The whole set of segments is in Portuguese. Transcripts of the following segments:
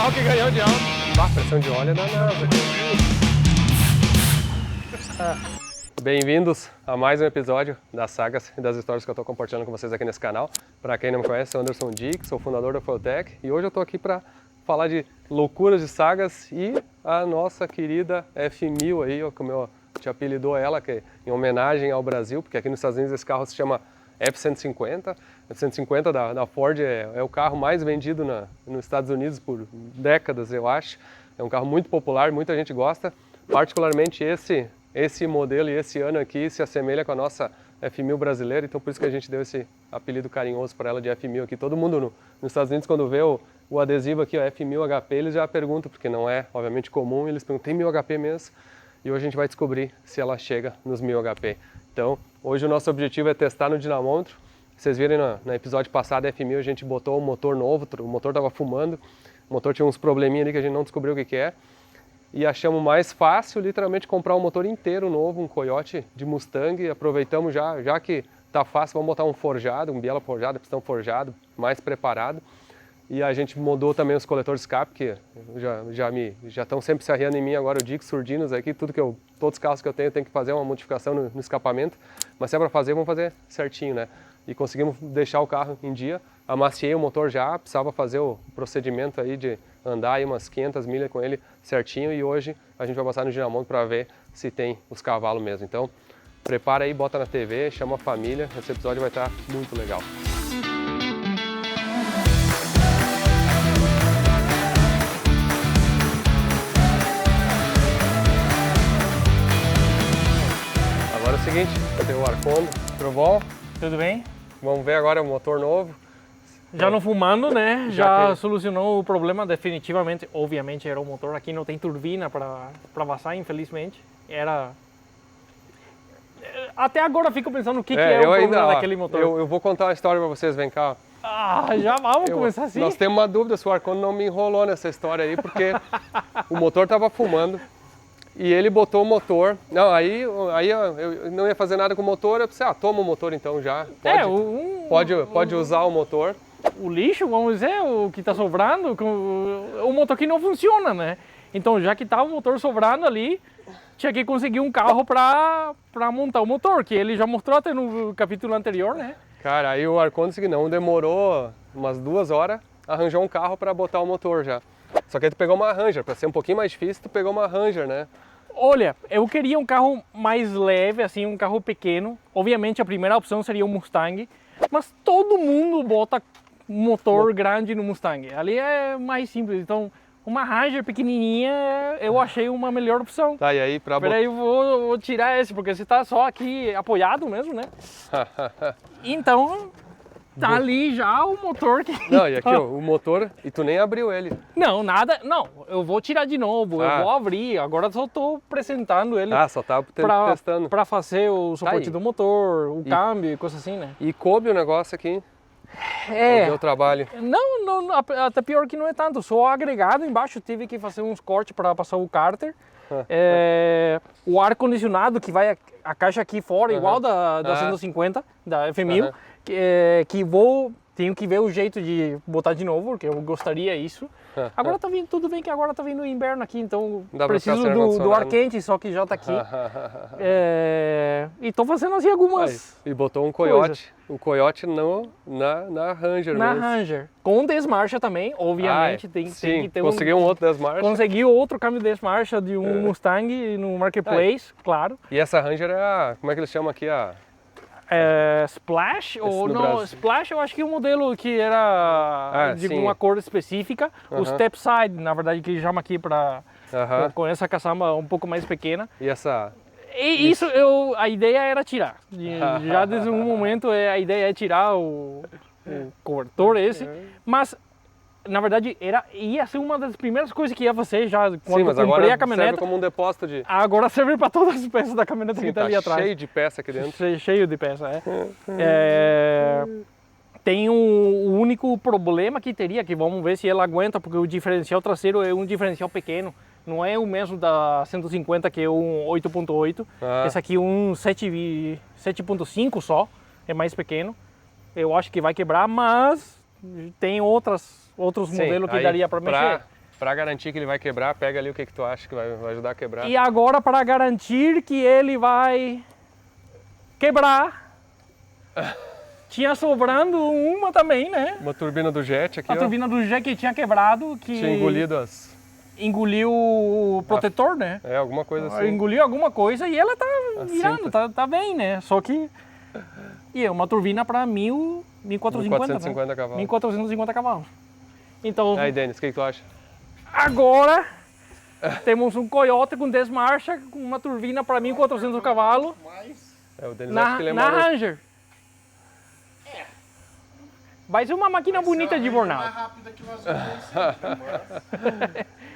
Olha o que ganhou de alto. A pressão de óleo é danada. Bem-vindos a mais um episódio das sagas e das histórias que eu estou compartilhando com vocês aqui nesse canal. Para quem não me conhece, eu sou Anderson Dick, sou fundador da Foiltech e hoje eu estou aqui para falar de loucuras de sagas e a nossa querida F1000 aí, como eu te apelidou ela, que é em homenagem ao Brasil, porque aqui nos Estados Unidos esse carro se chama F-150. F-150 da Ford é o carro mais vendido nos Estados Unidos por décadas, eu acho. É um carro muito popular, muita gente gosta. Particularmente esse modelo e esse ano aqui se assemelha com a nossa F1000 brasileira, então por isso que a gente deu esse apelido carinhoso para ela de F1000 aqui. Todo mundo nos Estados Unidos, quando vê o adesivo aqui, ó, F1000 HP, eles já perguntam, porque não é, obviamente, comum, eles perguntam, tem 1000 HP mesmo? E hoje a gente vai descobrir se ela chega nos 1000 HP. Então, hoje o nosso objetivo é testar no dinamômetro. Vocês viram no episódio passado, a F1000, a gente botou um motor novo, o motor estava fumando, o motor tinha uns probleminha ali que a gente não descobriu o que é. E achamos mais fácil, literalmente, comprar um motor inteiro novo, um Coyote de Mustang. E aproveitamos já que tá fácil, vamos botar um forjado, um biela forjado, pistão forjado, mais preparado. E a gente mudou também os coletores de escape, que já estão sempre se arriando em mim agora, o Dick, Surdinos aqui, todos os carros que eu tenho que fazer uma modificação no escapamento. Mas se é para fazer, vamos fazer certinho, né? E conseguimos deixar o carro em dia. Amaciei o motor já, precisava fazer o procedimento aí de andar aí umas 500 milhas com ele certinho. E hoje a gente vai passar no dinamômetro para ver se tem os cavalos mesmo. Então, prepara aí, bota na TV, chama a família. Esse episódio vai estar muito legal. Agora é o seguinte, tem o ar-condo, tudo bom? Tudo bem? Vamos ver agora o motor novo. Já não fumando, né? Já que... solucionou o problema definitivamente. Obviamente era o motor, aqui não tem turbina para vazar, infelizmente. Até agora eu fico pensando o que é o problema daquele motor. Eu vou contar uma história para vocês, vem cá. Já vamos começar assim? Nós temos uma dúvida se o ar-condo não me enrolou nessa história aí, porque o motor estava fumando. E ele botou o motor, aí eu não ia fazer nada com o motor, eu pensei, toma o motor então já, pode usar o motor. O lixo, vamos dizer, o que está sobrando, o motor que não funciona, né? Então já que estava o motor sobrando ali, tinha que conseguir um carro para montar o motor, que ele já mostrou até no capítulo anterior, né? Cara, aí o ar-condo não demorou umas 2 horas, arranjou um carro para botar o motor já. Só que aí tu pegou uma Ranger, para ser um pouquinho mais difícil, tu pegou uma Ranger, né? Olha, eu queria um carro mais leve, assim, um carro pequeno. Obviamente a primeira opção seria o Mustang, mas todo mundo bota motor grande no Mustang. Ali é mais simples, então uma Ranger pequenininha eu achei uma melhor opção. Tá, e aí pra botar... Peraí, eu vou tirar esse, porque você tá só aqui apoiado mesmo, né? Então... tá ali já o motor que... Não, e aqui ó, o motor, e tu nem abriu ele. Não, nada, não, eu vou tirar de novo, eu vou abrir, agora só tô apresentando ele. Só tá testando. Pra fazer o suporte do motor, o câmbio e coisa assim, né? E coube o negócio aqui. Deu trabalho. Não, até pior que não é tanto, só agregado embaixo, tive que fazer uns cortes para passar o cárter. O ar-condicionado que vai a caixa aqui fora, igual da 150, da F1000, tenho que ver o jeito de botar de novo, porque eu gostaria isso. Agora tá vindo, tudo bem que agora tá vindo o inverno aqui, então preciso do ar quente, só que já tá aqui. E tô fazendo assim algumas... E botou um Coyote, o Coyote na Ranger na mesmo. Ranger, com desmarcha também, obviamente tem que ter conseguiu um outro desmarcha. Consegui outro câmbio desmarcha de um Mustang no Marketplace, claro. E essa Ranger é como é que eles chamam aqui? Splash ou não? Splash eu acho que é um modelo que era de uma cor específica. O Stepside, na verdade, que ele chama aqui com essa caçamba um pouco mais pequena. E essa... Isso a ideia era tirar. Já desde um momento a ideia é tirar o cobertor mas na verdade ia ser uma das primeiras coisas que ia fazer já quando eu comprei a caminhonete. Serve como um depósito de... Agora serve para todas as peças da caminhonete que tá ali atrás. Cheio de peça aqui dentro. Cheio de peça, Tem o único problema que teria, que vamos ver se ela aguenta, porque o diferencial traseiro é um diferencial pequeno. Não é o mesmo da 150, que é um 8.8. Esse aqui é um 7.5 só, é mais pequeno. Eu acho que vai quebrar, mas tem outros modelos que daria para mexer. Para garantir que ele vai quebrar, pega ali o que tu acha que vai ajudar a quebrar. E agora, para garantir que ele vai quebrar, tinha sobrando uma também, né? Uma turbina do jet aqui, A turbina do Jet que tinha quebrado, que Tinha engolido as... engoliu o protetor, né? É, alguma coisa assim. Engoliu alguma coisa e ela tá virando, cinta. tá bem, né? Só que... E é uma turbina para 1450, 1450 né? cavalos. 1450 cavalos. Então, Aí, Denis, o que tu acha? agora temos um Coyote com 10 marchas, com uma turbina para 1400 cavalos, O Denis acha que ele é na maluco. Ranger. Vai ser uma máquina bonita de bornal. Mais rápida que nós vamos.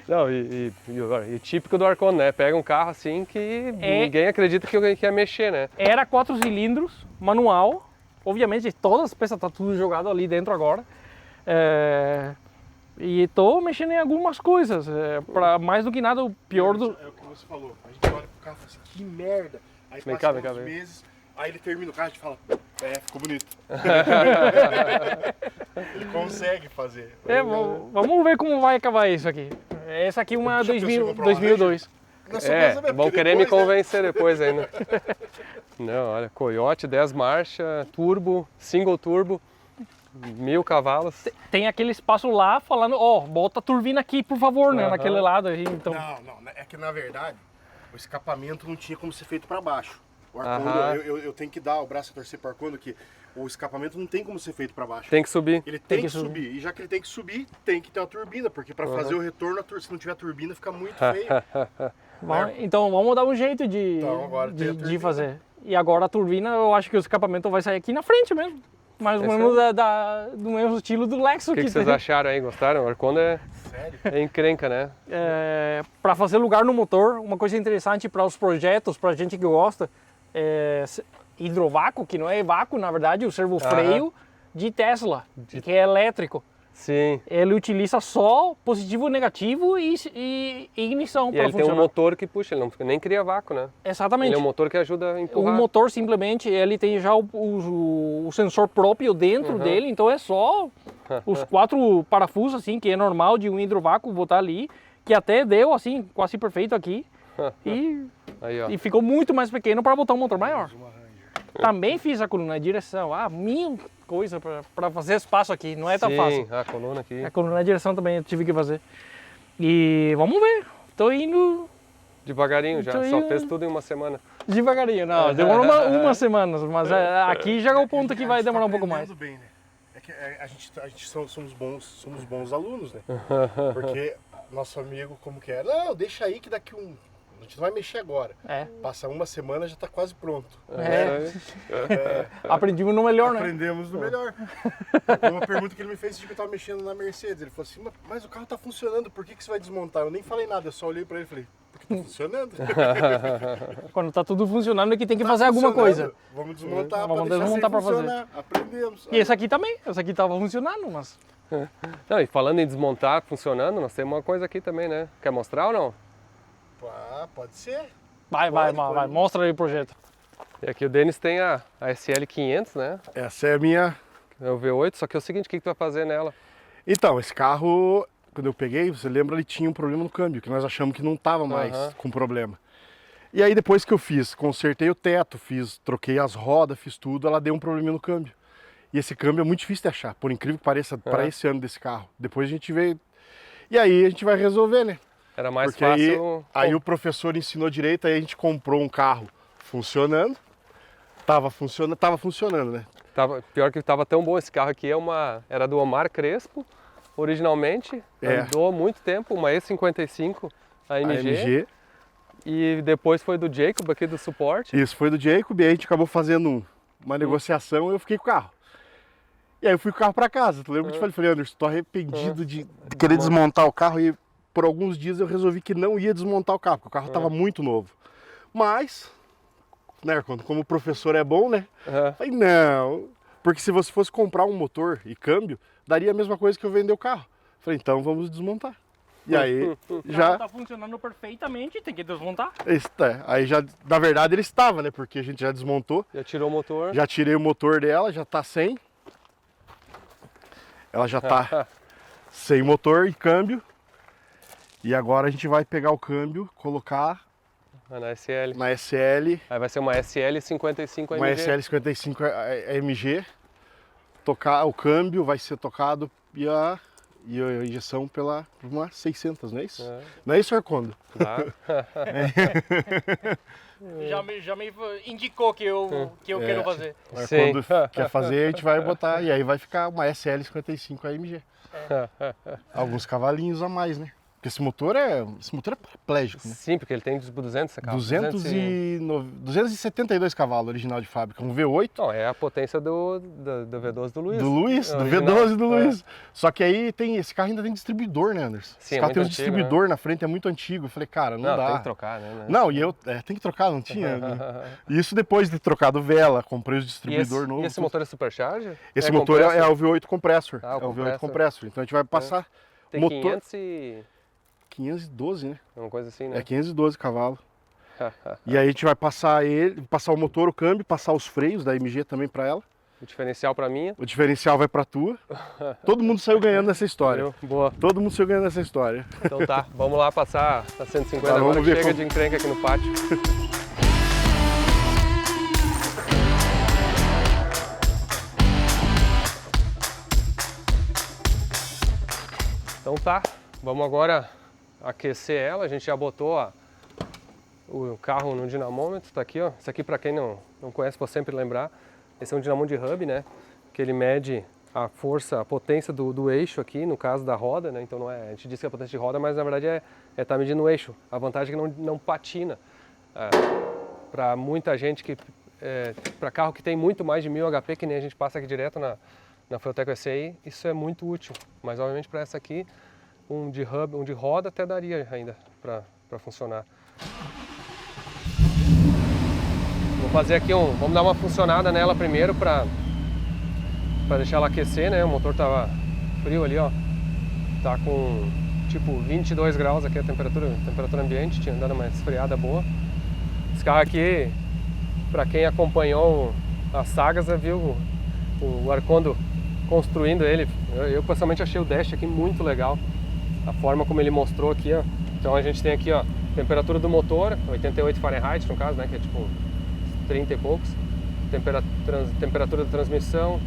Não, e típico do Arcon, né? Pega um carro assim que ninguém acredita que alguém quer mexer, né? Era 4 cilindros, manual. Obviamente todas as peças tá tudo jogado ali dentro agora. E tô mexendo em algumas coisas. Para mais do que nada, o pior do... É o que você falou. A gente olha pro carro e fala assim, que merda. Aí Vem passa cá, uns vem. meses, aí ele termina o carro e a gente fala, ficou bonito. Ele consegue fazer. Vamos ver como vai acabar isso aqui. Essa aqui é uma Já pensou em comprar uma 2002. Nós só queremos saber, Vão porque querer me depois, né? convencer depois ainda. Não, olha, Coyote, 10 marchas, turbo, single turbo, 1000 cavalos. Tem aquele espaço lá falando, bota a turbina aqui, por favor, né? Aham. Naquele lado aí, então... Não, é que na verdade o escapamento não tinha como ser feito para baixo. O Aham. Arcondo, eu tenho que dar o braço a torcer para o Arcondo que o escapamento não tem como ser feito para baixo. Tem que subir. Ele tem que subir. E já que ele tem que subir, tem que ter uma turbina, porque para fazer o retorno, se não tiver turbina, fica muito feio. Então vamos dar um jeito de, Então, agora tem a de turbina. fazer. E agora a turbina, eu acho que o escapamento vai sair aqui na frente mesmo. Mais ou menos do mesmo estilo do Lexus. O que vocês acharam aí? Gostaram? O Arcon é Sério? encrenca, né? Para fazer lugar no motor, uma coisa interessante para os projetos, para a gente que gosta, hidrovácuo, que não é vácuo, na verdade, o servofreio de Tesla, que é elétrico. Sim. Ele utiliza só positivo, negativo e ignição E para ele tem funcionar. um motor que puxa, ele não nem cria vácuo, né? Exatamente. Ele é um motor que ajuda a O empurrar. motor simplesmente, ele tem já o sensor próprio dentro dele, então é só os 4 parafusos, assim, que é normal de um hidrovácuo botar ali, que até deu, assim, quase perfeito aqui, e Aí, ó. ficou muito mais pequeno para botar um motor maior. Também fiz a coluna de direção, 1000 coisas para fazer espaço aqui, não é tão fácil. Sim, a coluna aqui. A coluna de direção também eu tive que fazer. E vamos ver, tô indo Devagarinho já, Então, só eu- fez tudo em uma semana. devagarinho, não, demorou umas semanas, mas aqui já é o ponto que vai demorar um pouco mais. Bem, né? É que a gente somos bons alunos, né? Porque nosso amigo, como que é? Não, deixa aí que daqui a gente não vai mexer agora. Passa uma semana já está quase pronto. Aprendimos no melhor, né? Aprendemos no melhor. Foi uma pergunta que ele me fez de que eu estava mexendo na Mercedes. Ele falou assim, mas o carro está funcionando, por que você vai desmontar? Eu nem falei nada, eu só olhei para ele e falei, porque está funcionando. Quando tá tudo funcionando é que tem que fazer alguma coisa. Vamos desmontar Vamos para deixar desmontar sem pra fazer. funcionar. Aprendemos. E esse aqui também, esse aqui tava funcionando, mas... Não, e falando em desmontar, funcionando, nós temos uma coisa aqui também, né? Quer mostrar ou não? Pode ser. Vai, mostra aí o projeto. E aqui o Denis tem a SL500, né? Essa é a minha... É o V8, só que é o seguinte, o que tu vai fazer nela? Então, esse carro, quando eu peguei, você lembra, ele tinha um problema no câmbio, que nós achamos que não estava mais com problema. E aí depois que eu consertei o teto, troquei as rodas, fiz tudo, ela deu um problema no câmbio. E esse câmbio é muito difícil de achar, por incrível que pareça, para esse ano desse carro. Depois a gente veio... E aí a gente vai resolver, né? Era mais Porque fácil... aí o professor ensinou direito, aí a gente comprou um carro funcionando. Tava funcionando, né? Pior que estava tão bom esse carro aqui, era do Omar Crespo, originalmente, andou há muito tempo, uma E55 AMG. E depois foi do Jacob aqui do suporte. Isso, foi do Jacob, e aí a gente acabou fazendo uma negociação e eu fiquei com o carro. E aí eu fui com o carro para casa, tu lembra que eu te falei, Anderson, tô arrependido de querer desmontar o carro e por alguns dias eu resolvi que não ia desmontar o carro, porque o carro estava muito novo. Mas, né, como o professor é bom, né? Falei, não, porque se você fosse comprar um motor e câmbio, daria a mesma coisa que eu vender o carro. Falei, então vamos desmontar. E aí já... Tá funcionando perfeitamente, tem que desmontar. Aí já, na verdade ele estava, né? Porque a gente já desmontou. Já tirou o motor. Já tirei o motor dela, já tá sem. Ela já tá sem motor e câmbio. E agora a gente vai pegar o câmbio, colocar Na SL. na SL, Aí vai ser uma SL 55 uma AMG. SL 55 AMG, tocar o câmbio vai ser tocado e a injeção pela uma 600, não é isso? É. Não é isso, Arcondo? Tá. Já me indicou que eu quero fazer. O Arcondo Sim. quer fazer, a gente vai botar, e aí vai ficar uma SL 55 AMG. Alguns cavalinhos a mais, né? Porque esse motor é paraplégico, né? Sim, porque ele tem 200 esse carro. 272 cavalos original de fábrica, um V8. Não, é a potência do V12 do Luiz. Do Luiz, do Original. V12 do Luiz. Só que aí esse carro ainda tem distribuidor, né, Anderson? Sim, Esse é carro tem um muito antigo, distribuidor na frente, é muito antigo. Eu falei, cara, não dá. Tem que trocar, né? Não, e eu tem que trocar, não tinha. Isso depois de trocado vela, comprei os distribuidor novo. E esse motor é supercharger? Esse motor é o V8 compressor. Ah, é o V8 compressor. Então a gente vai passar Tem motor 512, né? uma coisa assim, né? É 512 cavalos. E aí a gente vai passar o motor, o câmbio, passar os freios da MG também para ela. O diferencial pra mim. O diferencial vai para tua. Todo mundo saiu ganhando nessa história. Boa. Todo mundo saiu ganhando nessa história. Então tá, vamos lá passar a 150 Tá, agora vamos que ver chega como- de encrenca aqui no pátio. Então tá, vamos agora aquecer ela. A gente já botou o carro no dinamômetro, tá aqui, ó. Isso aqui, para quem não conhece, vou sempre lembrar. Esse é um dinamô de hub, né? Que ele mede a força, a potência do eixo aqui, no caso da roda, né? Então a gente diz que é a potência de roda, mas na verdade tá medindo o eixo. A vantagem é que não patina. Para muita gente para carro que tem muito mais de 1000 HP, que nem a gente passa aqui direto na Fueltech SI, isso é muito útil. Mas obviamente para essa aqui, um de roda até daria ainda para funcionar. Vou fazer aqui vamos dar uma funcionada nela primeiro para deixar ela aquecer, né? O motor tava frio ali, ó. Tá com tipo 22 graus aqui a temperatura ambiente, tinha dado uma esfriada boa. Esse carro aqui, para quem acompanhou as sagas, viu o Arcondo construindo ele. Eu pessoalmente achei o dash aqui muito legal. A forma como ele mostrou aqui, ó. Então a gente tem aqui, ó, temperatura do motor, 88 Fahrenheit no caso, né? Que é tipo 30 e poucos. Temperatura da transmissão,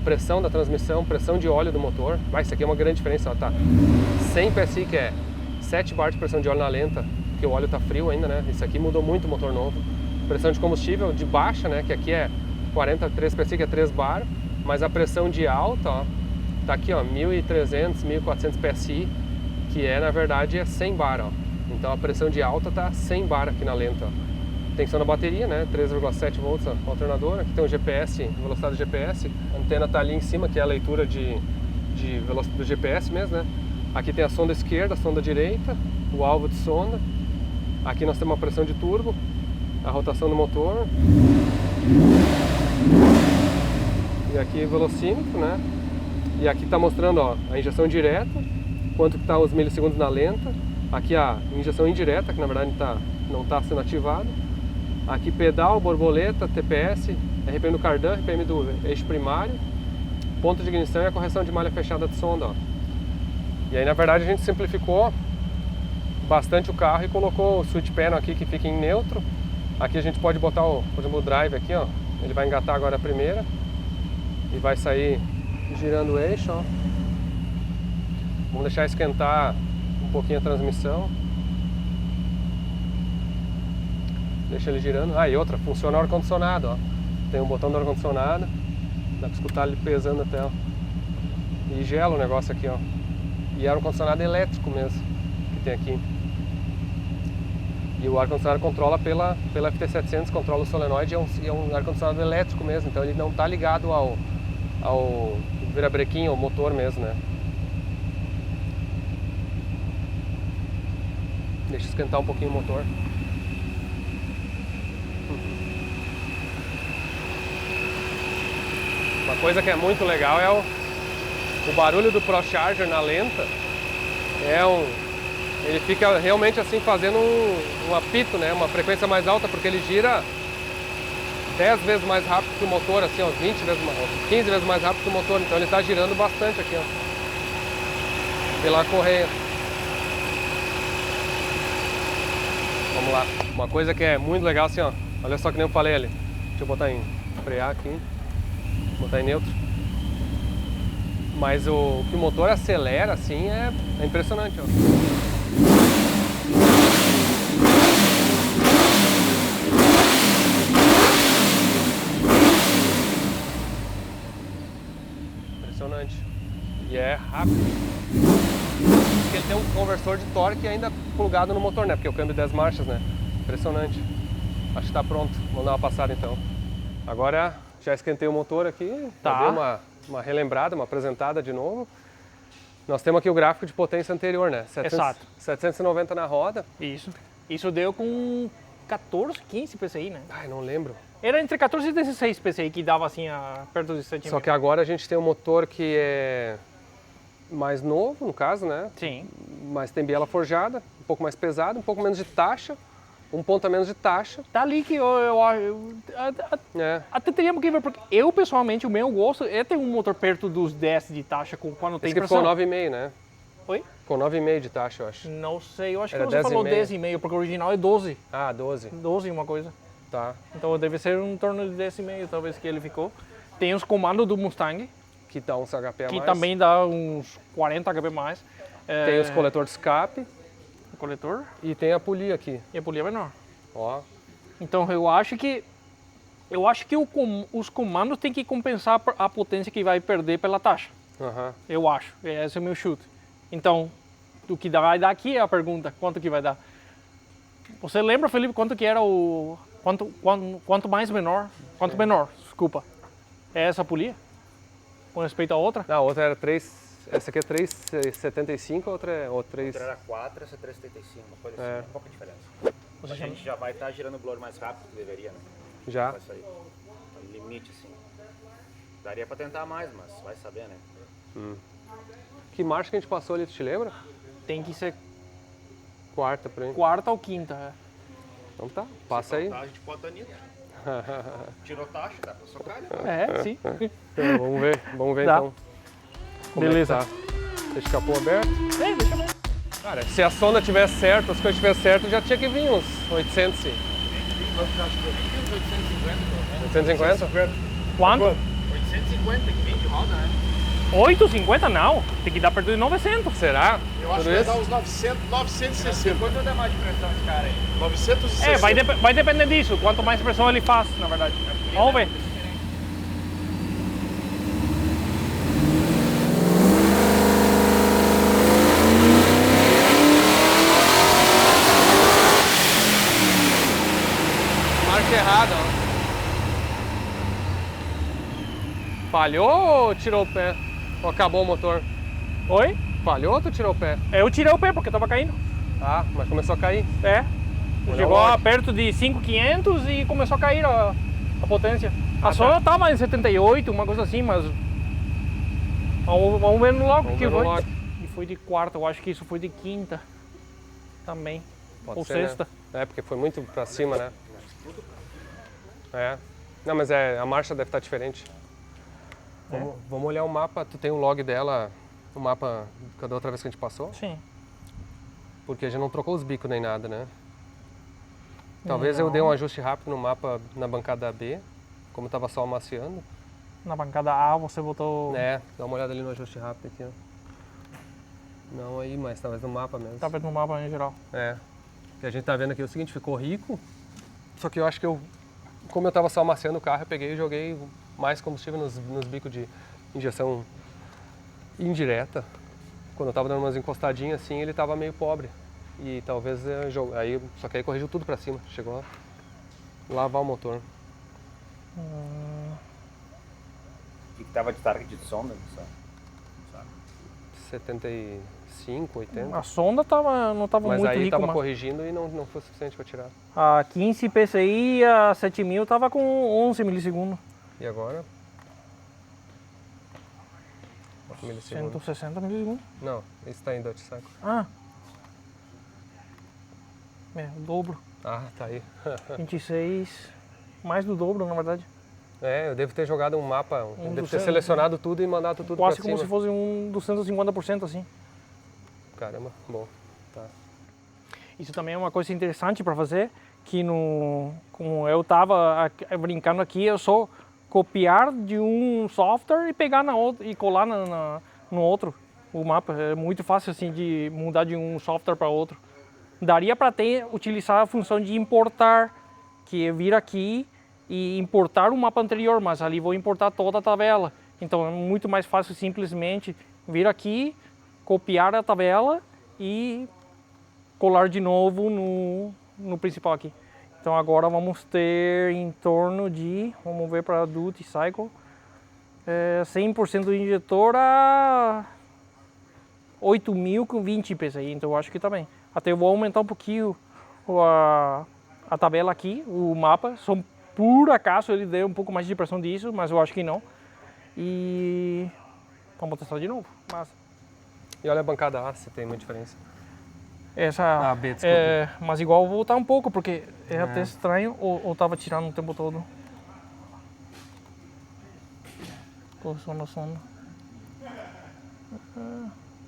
pressão da transmissão, pressão de óleo do motor. Isso aqui é uma grande diferença, ó, tá? 100 PSI, que é 7 bar de pressão de óleo na lenta, porque o óleo tá frio ainda, né? Isso aqui mudou muito o motor novo. Pressão de combustível de baixa, né? Que aqui é 43 PSI, que é 3 bar, mas a pressão de alta, ó, tá aqui, ó, 1300, 1400 PSI, que na verdade é 100 bar, ó. Então a pressão de alta tá 100 bar aqui na lenta, ó. Tensão na bateria, né? 3,7 volts o alternador. Aqui tem o GPS, velocidade do GPS. A antena tá ali em cima, que é a leitura de velocidade do GPS mesmo, né? Aqui tem a sonda esquerda, a sonda direita, o alvo de sonda. Aqui nós temos uma pressão de turbo, a rotação do motor. E aqui velocímetro, né? E aqui tá mostrando, ó, a injeção direta, quanto que tá os milissegundos na lenta. Aqui a injeção indireta, que na verdade não está sendo ativada. Aqui pedal, borboleta, TPS, RPM do cardan, RPM do eixo primário, ponto de ignição e a correção de malha fechada de sonda, ó. E aí na verdade a gente simplificou bastante o carro e colocou o switch panel aqui que fica em neutro. Aqui a gente pode botar, por exemplo, o drive aqui, ó. Ele vai engatar agora a primeira e vai sair girando o eixo, ó. Vamos deixar esquentar um pouquinho a transmissão. Deixa ele girando. E outra, funciona o ar-condicionado, ó. Tem um botão do ar-condicionado, dá pra escutar ele pesando até, ó. E gela o negócio aqui, ó. E é ar-condicionado elétrico mesmo, que tem aqui. E o ar-condicionado controla pela FT700, controla o solenoide, é um ar-condicionado elétrico mesmo, então ele não tá ligado ao virabrequim, ao motor mesmo, né. Deixa esquentar um pouquinho o motor. Uma coisa que é muito legal é o barulho do ProCharger na lenta. Ele fica realmente assim fazendo um apito, né? Uma frequência mais alta, porque ele gira 10 vezes mais rápido que o motor, assim, ó, 20 vezes mais, 15 vezes mais rápido que o motor. Então ele está girando bastante aqui, ó, pela correia. Vamos lá. Uma coisa que é muito legal assim, ó. Olha só que nem eu falei ali. Deixa eu botar em frear aqui. Botar em neutro. Mas o que o motor acelera assim é impressionante, ó. Impressionante. E é rápido. Porque ele tem um conversor de torque ainda plugado no motor, né? Porque o câmbio 10 marchas, né? Impressionante. Acho que tá pronto. Vamos dar uma passada então. Agora já esquentei o motor aqui. Tá. Já dei uma relembrada, uma apresentada de novo. Nós temos aqui o gráfico de potência anterior, né? Exato. 790 na roda. Isso deu com 14, 15 PSI, né? Ai, não lembro. Era entre 14 e 16 PSI que dava assim perto de 7 Só que agora a gente tem um motor que é mais novo, no caso, né? Sim. Mas tem biela forjada, um pouco mais pesado, um pouco menos de taxa, um ponto a menos de taxa. Tá ali que É. até teríamos que ver, porque eu pessoalmente, o meu gosto é ter um motor perto dos 10 de taxa quando tem Esse que pressão. ficou 9,5, né? Oi? Ficou 9,5 de taxa, eu acho. Não sei, eu acho Era que você falou 10,5. 10,5, porque o original é 12. Ah, 12. 12 uma coisa. Tá. Então deve ser em torno de 10,5 talvez que ele ficou. Tem os comandos do Mustang, Que dá uns HP a que mais. também dá uns 40 HP mais. Tem os coletores de escape O coletor e tem a polia aqui. e a polia menor. Ó. Então eu acho que os comandos têm que compensar a potência que vai perder pela taxa. Aham. Eu acho. Esse é o meu chute. Então, o que vai dar aqui é a pergunta, quanto que vai dar? Você lembra, Felipe, quanto que era o quanto mais menor? Quanto menor, desculpa. É essa polia? Com respeito à outra? A outra era 3. Essa aqui é 3,75, a outra é 3. Outra era 4, essa é 3,75, uma coisa É. assim, pouca diferença. Você A gente já vai estar girando o blower mais rápido que deveria, né? Já. Vai sair. No limite, assim. Daria pra tentar mais, mas vai saber, né? Que marcha que a gente passou ali, tu te lembra? tem que ser Quarta, por aí. quarta ou quinta. Então tá, passa aí. Tá, a gente bota nisso. Tirou taxa, dá pra socar, né? Sim. Então, vamos ver Dá. então. Como Beleza. É que tá. Deixa o capô aberto. Deixa eu ver. Cara, se a sonda tivesse certo, as coisas tivessem certo, já tinha que vir uns 800 e... 850? Quanto? 850 que vem de roda, né? 8,50 não. Tem que dar perto de 900. Será? Eu acho Tudo que vai isso? dar uns 960. Quanto dá mais de pressão esse cara aí? 960. Vai depender disso. Quanto mais pressão ele faz, na verdade. Vamos ver. Marcha errada, ó. Falhou ou tirou o pé? Ou acabou o motor? Oi? Falhou ou tu tirou o pé? Eu tirei o pé porque tava caindo. Ah, mas começou a cair. É. Olha Chegou lá. a perto de 5.500 e começou a cair a potência. A sonda tava em 78, uma coisa assim, mas... Vamos ver logo Vamos que ver foi. logo. E foi de quarta, eu acho que isso foi de quinta também. Pode Ou ser, né? sexta. É, porque foi muito pra cima, né? É. Não, mas a marcha deve estar diferente. Vamos olhar o mapa. Tu tem um log dela, o mapa da outra vez que a gente passou? Sim. Porque a gente não trocou os bicos nem nada, né? Talvez eu dei um ajuste rápido no mapa na bancada B, como tava só amaciando. Na bancada A você botou... É, dá uma olhada ali no ajuste rápido aqui, ó. Não aí, mas talvez no mapa mesmo. Tá vendo no mapa em geral. É. O que a gente tá vendo aqui é o seguinte, ficou rico, só que eu acho que como eu tava só amaciando o carro, eu peguei e joguei mais combustível nos bicos de injeção indireta. Quando eu tava dando umas encostadinhas assim, ele tava meio pobre. E talvez aí, só que aí corrigiu tudo pra cima, chegou a lavar o motor. O que tava de target de sonda? Sabe? 75, 80. A sonda não tava Mas muito aí rico, tava mas... corrigindo e não foi suficiente pra tirar. A 15 PSI, a 7000 tava com 11 milissegundos. E agora? Milissegundos. 160 milissegundos. Não, esse tá em Dutch Cycle. Ah. O dobro. Ah, tá aí. 26, mais do dobro, na verdade. É, eu devo ter jogado um mapa, eu devo ter 200, selecionado tudo e mandado tudo Quase pra como cima. se fosse um 250% assim. Caramba, bom, tá. Isso também é uma coisa interessante para fazer, que como eu estava brincando aqui, eu só copiar de um software e pegar na outra e colar no outro o mapa. É muito fácil assim de mudar de um software para outro. Daria para utilizar a função de importar, que é vir aqui e importar o mapa anterior, mas ali vou importar toda a tabela. Então é muito mais fácil simplesmente vir aqui, copiar a tabela e colar de novo no principal aqui. Então agora vamos ter em torno de, vamos ver para Duty Cycle, 100% do injetor a 8.000 com 20 PSI, então eu acho que tá bem. Até eu vou aumentar um pouquinho a tabela aqui, o mapa, só por acaso ele deu um pouco mais de pressão disso, mas eu acho que não. E vamos testar de novo. E olha a bancada A, se tem uma diferença. Essa, B, desculpa. mas igual eu vou voltar um pouco, porque é até estranho, ou tava tirando o tempo todo. Posição no sono.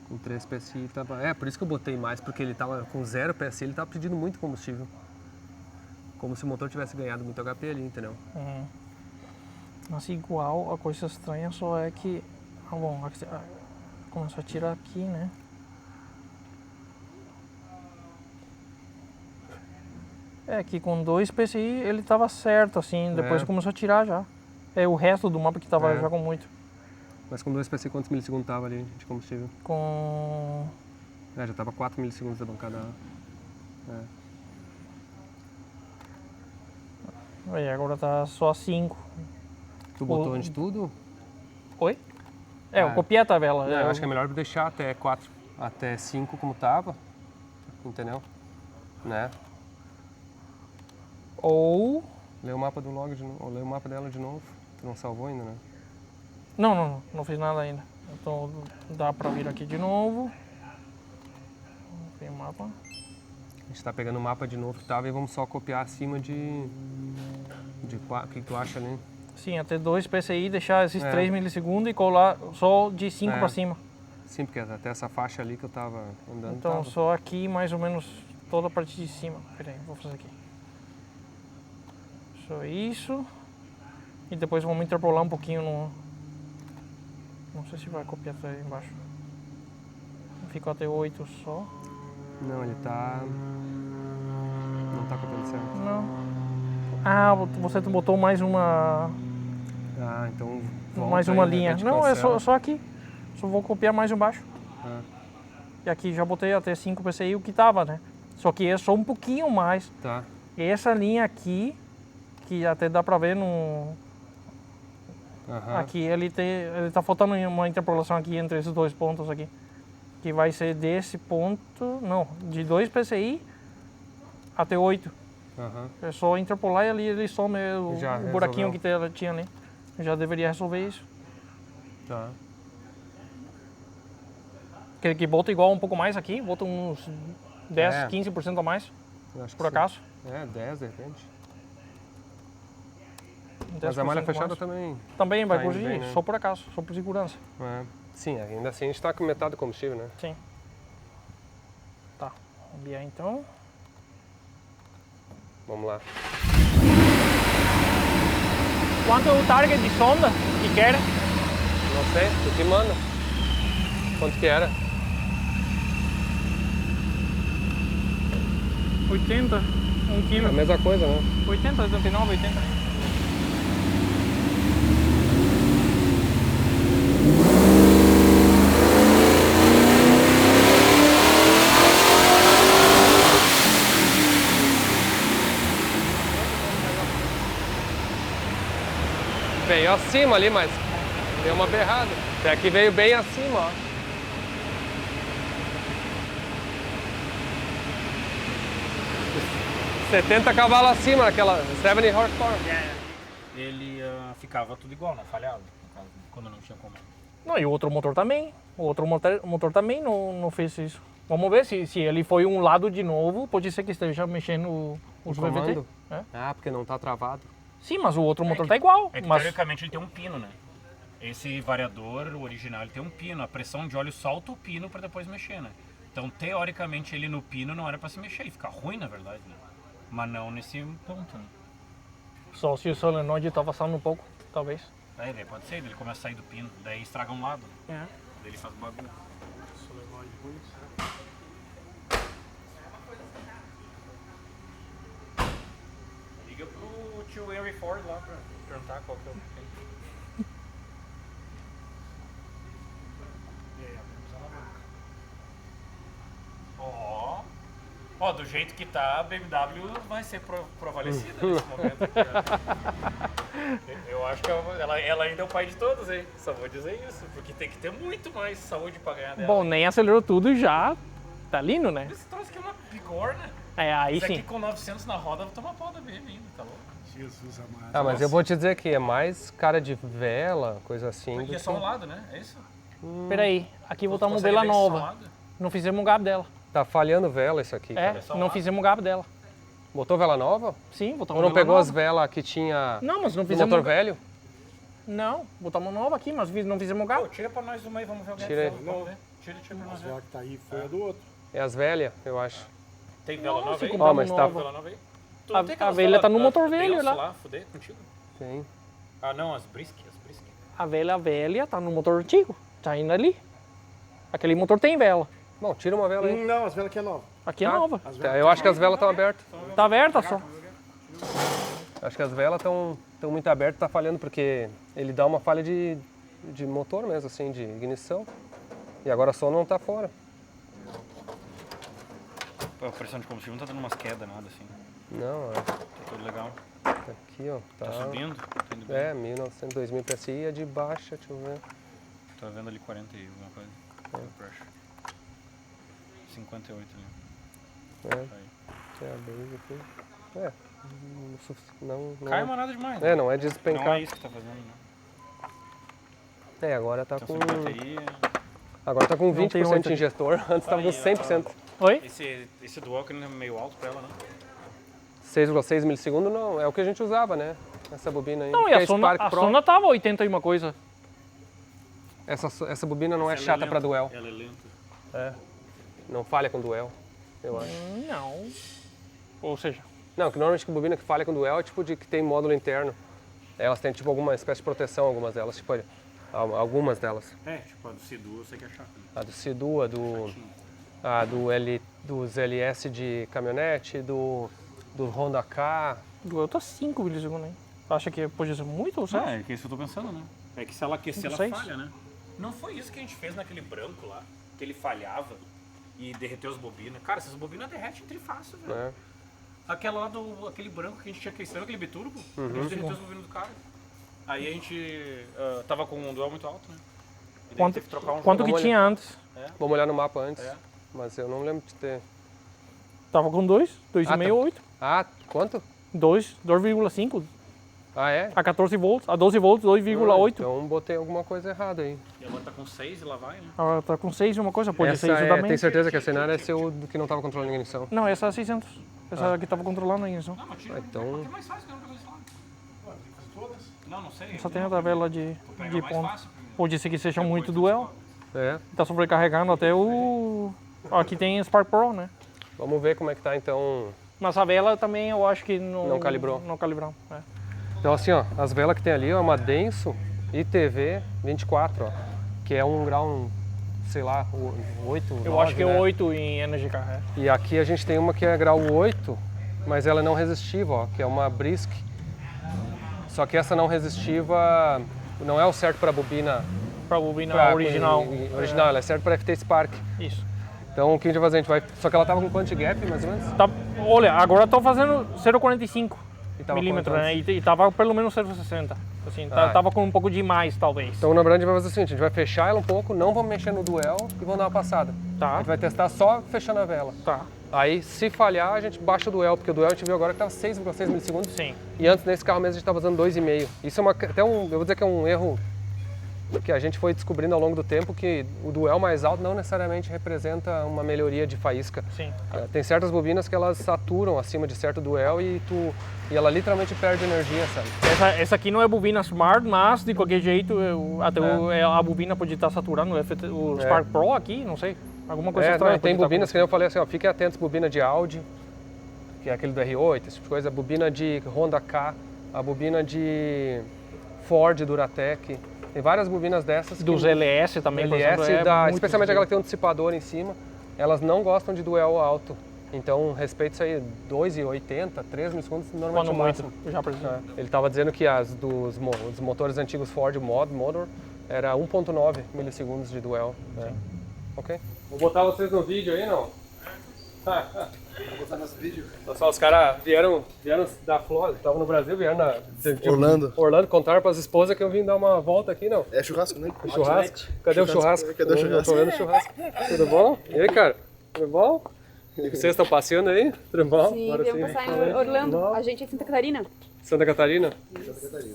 Com 3 PSI tava... por isso que eu botei mais, porque ele tava com 0 PSI, ele tava pedindo muito combustível. Como se o motor tivesse ganhado muito HP ali, entendeu? Mas igual, a coisa estranha só é que... começou a tirar aqui, né? É que com 2 PSI ele tava certo, assim, depois começou a tirar já. É o resto do mapa que tava já com muito. Mas com 2 PSI quantos milissegundos tava ali de combustível? Com... já tava 4 milissegundos da bancada A. agora tá só 5. Tu botou antes tudo? Oi? Eu copiei a tabela. Eu acho que é melhor deixar até 5 como tava, entendeu? Né? Ou... Lê o mapa do log de novo, ou lê o mapa dela de novo. Tu não salvou ainda, né? Não fiz nada ainda. Então dá pra vir aqui de novo. Tem o mapa. A gente tá pegando o mapa de novo que tava e vamos só copiar acima de o que tu acha ali? Sim, até 2 PSI, deixar esses 3 milissegundos e colar só de 5 pra cima. Sim, porque até essa faixa ali que eu tava andando. Então só aqui mais ou menos toda a parte de cima. Pera aí, vou fazer aqui. Só isso. E depois vamos interpolar um pouquinho no... Não sei se vai copiar até embaixo. Ficou até 8 só. Não, ele tá... Não tá copiando certo. Não. Você botou mais uma... então... Mais uma linha. Não, é só aqui. Só vou copiar mais embaixo. E aqui já botei até 5 PSI o que tava, né? Só que é só um pouquinho mais. Tá. E essa linha aqui, que até dá pra ver no... Aqui ele tá faltando uma interpolação aqui entre esses 2 pontos aqui. Que vai ser desse ponto, não, de 2 PSI até 8. É só interpolar e ali ele some o buraquinho que tinha ali. Já deveria resolver isso. Tá. Quer que bota igual um pouco mais aqui? Bota uns 10, 15% a mais, por acaso? 10 de repente. 10% Mas a malha mais. fechada também... Também vai tá indo corrigir, bem, né? só por acaso, só por segurança. Sim, ainda assim a gente tá com metade do combustível, né? Sim. Tá, vamos enviar então. Vamos lá. Quanto é o target de sonda que quer? Não sei, tu que manda. Quanto que era? 80, 1 É a quilo. mesma coisa, né? 80, 89, 80. Veio acima ali, mas deu uma berrada. Até aqui veio bem acima, ó. ...70 cavalos acima, naquela 70 horsepower. Ele ficava tudo igual, não falhava, quando não tinha comando. Não, e o outro motor também. O outro motor também não fez isso. Vamos ver se ele foi um lado de novo, pode ser que esteja mexendo os VVT. comando? Porque não tá travado. Sim, mas o outro motor tá igual. É que mas... teoricamente ele tem um pino, né? Esse variador, o original, ele tem um pino. A pressão de óleo solta o pino para depois mexer, né? Então, teoricamente, ele no pino não era pra se mexer, ele fica ruim, na verdade, né? Mas não nesse ponto, né? Só se o solenoide tá passando um pouco, talvez. Daí pode ser, ele começa a sair do pino, daí estraga um lado, É. daí ele faz bagunça. Liga pro tio Henry Ford lá pra perguntar qual que é o que Ó, do jeito que tá, a BMW vai ser provalecida nesse momento aqui, ó. Eu acho que ela ainda é o pai de todos, hein? Só vou dizer isso, porque tem que ter muito mais saúde pra ganhar dela. Bom, nem acelerou tudo e já tá lindo, né? Esse troço aqui é uma bigorna. É, aí Esse sim. aqui com 900 na roda, eu vou tomar pau da BM ainda, tá louco? Jesus amado. Ah, mas eu vou te dizer que é mais cara de vela, coisa assim. E é só um lado, né? É isso? Peraí, aqui botamos Consegue vela ver que é só um nova. lado? Não fizemos o gabo dela. Tá falhando vela isso aqui, É, cara. só um não lado. fizemos o gabo dela. Botou vela nova? Sim, botamos Ou não vela pegou nova. as velas que tinha Não, mas não no fizemos... motor velho? Não, botamos nova aqui, mas não fizemos o Pô, gabo. tira pra nós uma aí, vamos ver o que Tira é. aí. Vamos ver. Tira pra nós As ver. velas que tá aí foi a do outro. É as velhas, eu acho. Tem vela nova aí? compramos Ó, mas tá- nova. Vela nova aí? Tu A- não tem aquelas a velha velas tá no motor denso velho lá. Fuder contigo? Tem. Ah, não, as brisque. A velha tá no motor antigo. Tá indo ali. Aquele motor tem vela. Bom, tira uma vela aí. Não, as velas aqui é nova. Aqui é Tá. nova. As Tá, velas eu acho que as velas estão abertas. Tá aberta só. Acho que as velas estão muito abertas, tá falhando, porque ele dá uma falha de motor mesmo, assim, de ignição. E agora só não tá fora. A pressão de combustível não tá dando umas quedas, nada assim. Não, Tá tudo legal. tá aqui, ó. Tá subindo? Tá indo bem. É, 1900, 2000 PSI é de baixa, deixa eu ver. Tá vendo ali 40 e alguma coisa. Pressure. 58 ali. É, Aí. é a base aqui. É, não... Cai uma nada demais. É, não é Não despencar. é isso que tá fazendo, né? É, agora tá Tá com... sem bateria. Agora tá com Não tem 20% muito de injetor, antes tava com Aí, 100%. Oi? Esse dual que é meio alto pra ela, né? 6,6 milissegundos não, é o que a gente usava, né? Essa bobina aí. Não, e Porque a Sona, Spark a Pro, Sona tava 80 e uma coisa. essa bobina não é Ela chata lenta. pra duel. Ela é lenta. É. Não falha com duel, eu acho. Não. Ou seja, Não, que normalmente a bobina que falha com duel é tipo de que tem módulo interno. Elas têm tipo alguma espécie de proteção, algumas delas, tipo algumas delas. É, tipo a do Cidu eu sei que é chata. Né? A do Cidu, dos LS de caminhonete, do Honda K. doeu tá 5 milissegundos, hein? Acha que pode ser muito ou É que é isso que eu tô pensando, né? É que se ela aquecer, ela 6. falha, né? Não foi isso que a gente fez naquele branco lá, que ele falhava e derreteu as bobinas. Cara, essas bobinas derretem trifácil, velho. Né? Aquela lá aquele branco que a gente tinha aquecido, aquele biturbo, a gente derreteu as bobinas do cara. Aí a gente tava com um duel muito alto, né? E daí teve que trocar um Quanto que Vamos tinha antes? Vamos olhar no mapa antes. É. Mas eu não lembro de ter. Tava com 2,68. Ah, quanto? 2,5 Ah, é? a 14 volts, a 12 volts, 2,8. Então botei alguma coisa errada aí. E agora tá com 6 e lá vai, né? Agora tá com 6 uma coisa, pode Essa ser isso é, também. tem certeza que a cenária é seu do que não estava controlando a ignição? Não, essa é 600. Essa aqui tava controlando a ignição. Não, mas tira então- é mais fácil que eu não pegou esse lado. Não, não sei. Só tem a tabela de Pega mais ponto. fácil primeiro. Pode ser que seja muito duel. É. Tá sobrecarregando até o... Aqui tem Spark Pro, né? Vamos ver como é que tá então. Mas a vela também eu acho que não... Não calibrou. Não calibrou, é. Então assim, ó, as velas que tem ali, ó, é uma Denso ITV 24, ó, que é um grau, sei lá, 8, Eu 9, acho que é né? 8 em NGK, é. E aqui a gente tem uma que é grau 8, mas ela é não resistiva, ó, que é uma Brisk. Só que essa não resistiva não é o certo para bobina Pra bobina pra- original. original, ela é certo para FT Spark. Isso. Então o que a gente vai fazer? A gente vai... Só que ela tava com quanto de gap, mais ou menos? Tá, olha, agora eu tô fazendo 0,45 E tava milímetros, quanto né? antes? E tava pelo menos 0,60. Assim, Ah. tava com um pouco de mais, talvez. Então na verdade a gente vai fazer o seguinte, a gente vai fechar ela um pouco, não vamos mexer no duel e vamos dar uma passada. A Tá, gente vai testar só fechando a vela. tá. Aí, se falhar, a gente baixa o duel, porque o duel a gente viu agora que estava 6,6 milissegundos. Sim. E antes, nesse carro mesmo, a gente estava usando 2,5. Isso é até eu vou dizer que é um erro que a gente foi descobrindo ao longo do tempo, que o duel mais alto não necessariamente representa uma melhoria de faísca. Sim. Tem certas bobinas que elas saturam acima de certo duel e ela literalmente perde energia, sabe? Essa aqui não é bobina Smart, mas de qualquer jeito, a bobina pode estar saturando o Spark Pro aqui, não sei. Alguma coisa Não, estranha. tem pode tá bobinas que eu falei assim, ó, fiquem atentos, bobina de Audi, que é aquele do R8, esse tipo de coisa, bobina de Honda K, a bobina de Ford, Duratec, tem várias bobinas dessas. Dos LS também, por exemplo, LS, muito especialmente aquela que tem um dissipador em cima, elas não gostam de duel alto. Então, respeito isso aí, 2,80, 3 milissegundos normalmente Quando é o muito, máximo. eu já percebi. Ele estava dizendo que os motores antigos Ford Motor era 1,9 milissegundos de duel. Né? Ok? Vou botar vocês no vídeo aí, não? Vou botar nosso vídeo. Pessoal, os caras vieram da Flórida, estavam no Brasil, vieram Orlando. Orlando, contaram para as esposas que eu vim dar uma volta aqui, não? É churrasco, né? Churrasco? Cadê o churrasco? Cadê o churrasco? Eu tô vendo o churrasco. Tudo bom? E aí, cara? Tudo bom? E vocês estão passeando aí? Tudo bom? Sim, Agora viemos passar em Orlando. A gente é de Santa Catarina. Santa Catarina? Santa Catarina.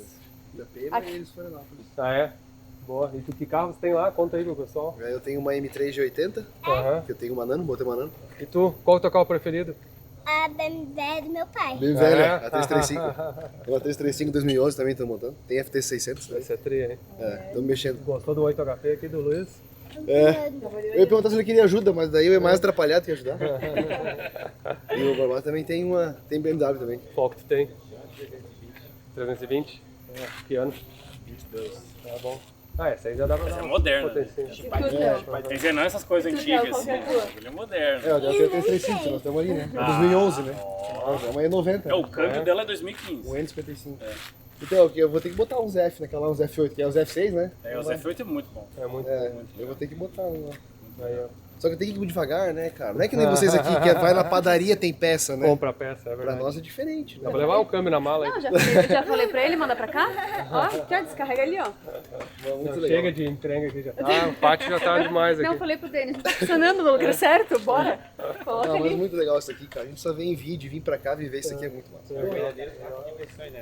Da Pena e eles foram lá. Ah, é? Boa. E tu, que carro você tem lá? Conta aí pro pessoal. Eu tenho uma M3 de 80, Aham. que eu tenho uma Nano, botei uma Nano. E tu, qual é o teu carro preferido? A BMW do meu pai. Bem velha, a 335. Tem uma 335 2011 também, tô montando. Tem FT 600 também. Esse é tri, hein? Tô mexendo. Gostou do 8HP aqui do Luiz? Eu ia perguntar se ele queria ajuda, mas daí eu ia mais atrapalhado que ajudar. E o Barbado também tem BMW também. Qual que tu tem? 320? Que ano? 22. Tá bom. Ah, essa aí já dá pra dar É uma moderno. potência. Tá dizendo não essas coisas antigas, assim. Ele é moderno. Eu tenho 335, nós estamos ali, né? É 2011, né? É uma E90. É, o câmbio dela é 2015. Um N55. Então, eu vou ter que botar uns F naquela, uns F8, que é os F6, né? É, o F8 é muito bom. É muito Eu vou ter que botar um lá. aí, ó. Só que eu tenho que ir devagar, né, cara? Não é que nem vocês aqui, que vai na padaria tem peça, né? Compra a peça, é Pra verdade. nós é diferente, né? Dá pra levar um câmbio na mala aí. Não, já falei pra ele, manda pra cá. Ó, já descarrega ali, ó. Muito Não, legal. chega de entrega aqui já. Ah, o pátio já tá demais Não, aqui. eu falei pro Denis, não tá funcionando no lugar certo, bora. Coloca Não, mas ali. muito legal isso aqui, cara. A gente só vê em vídeo, vir pra cá viver isso aqui é muito massa.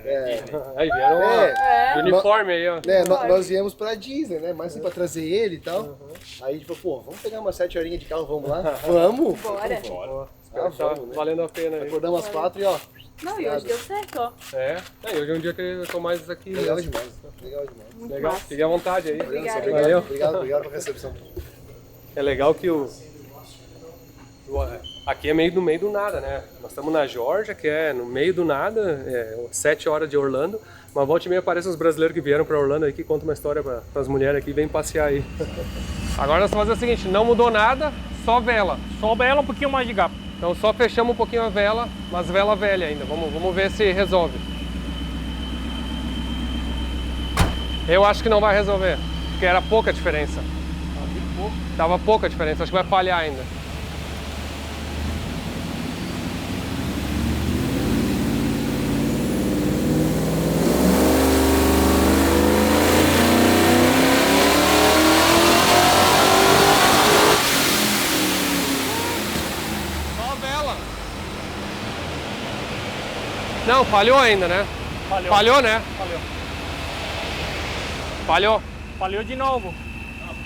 É, Aí vieram É. de uniforme aí, ó. né, nós viemos pra Disney, né? Mais assim pra trazer ele e tal. Aí a gente falou, pô, vamos pegar umas 7 horinhas de carro, vamos lá? Vamos! Bora. Tá Vamos, né? valendo a pena aí. Acordamos às 4 e ó, Não, e hoje deu certo, ó. É, hoje é um dia que eu tô mais aqui. legal mesmo. demais. Legal demais. Muito Legal, massa. fique à vontade aí. Obrigada. Valeu. Obrigado pela recepção. É legal que aqui é meio no meio do nada, né? Nós estamos na Geórgia, que é no meio do nada, 7 horas de Orlando. Uma volta e meia aparecem os brasileiros que vieram para Orlando aí, que contam uma história para as mulheres aqui e vêm passear aí. Agora nós vamos fazer o seguinte, não mudou nada, só vela. Sobe ela um pouquinho mais de gap. Então só fechamos um pouquinho a vela, mas vela velha ainda. Vamos ver se resolve. Eu acho que não vai resolver, porque era pouca diferença. Tava pouca diferença, acho que vai falhar ainda. Só a vela. Não, falhou ainda, né? Falhou. Falhou, né? Falhou. Falhou. Falhou de novo.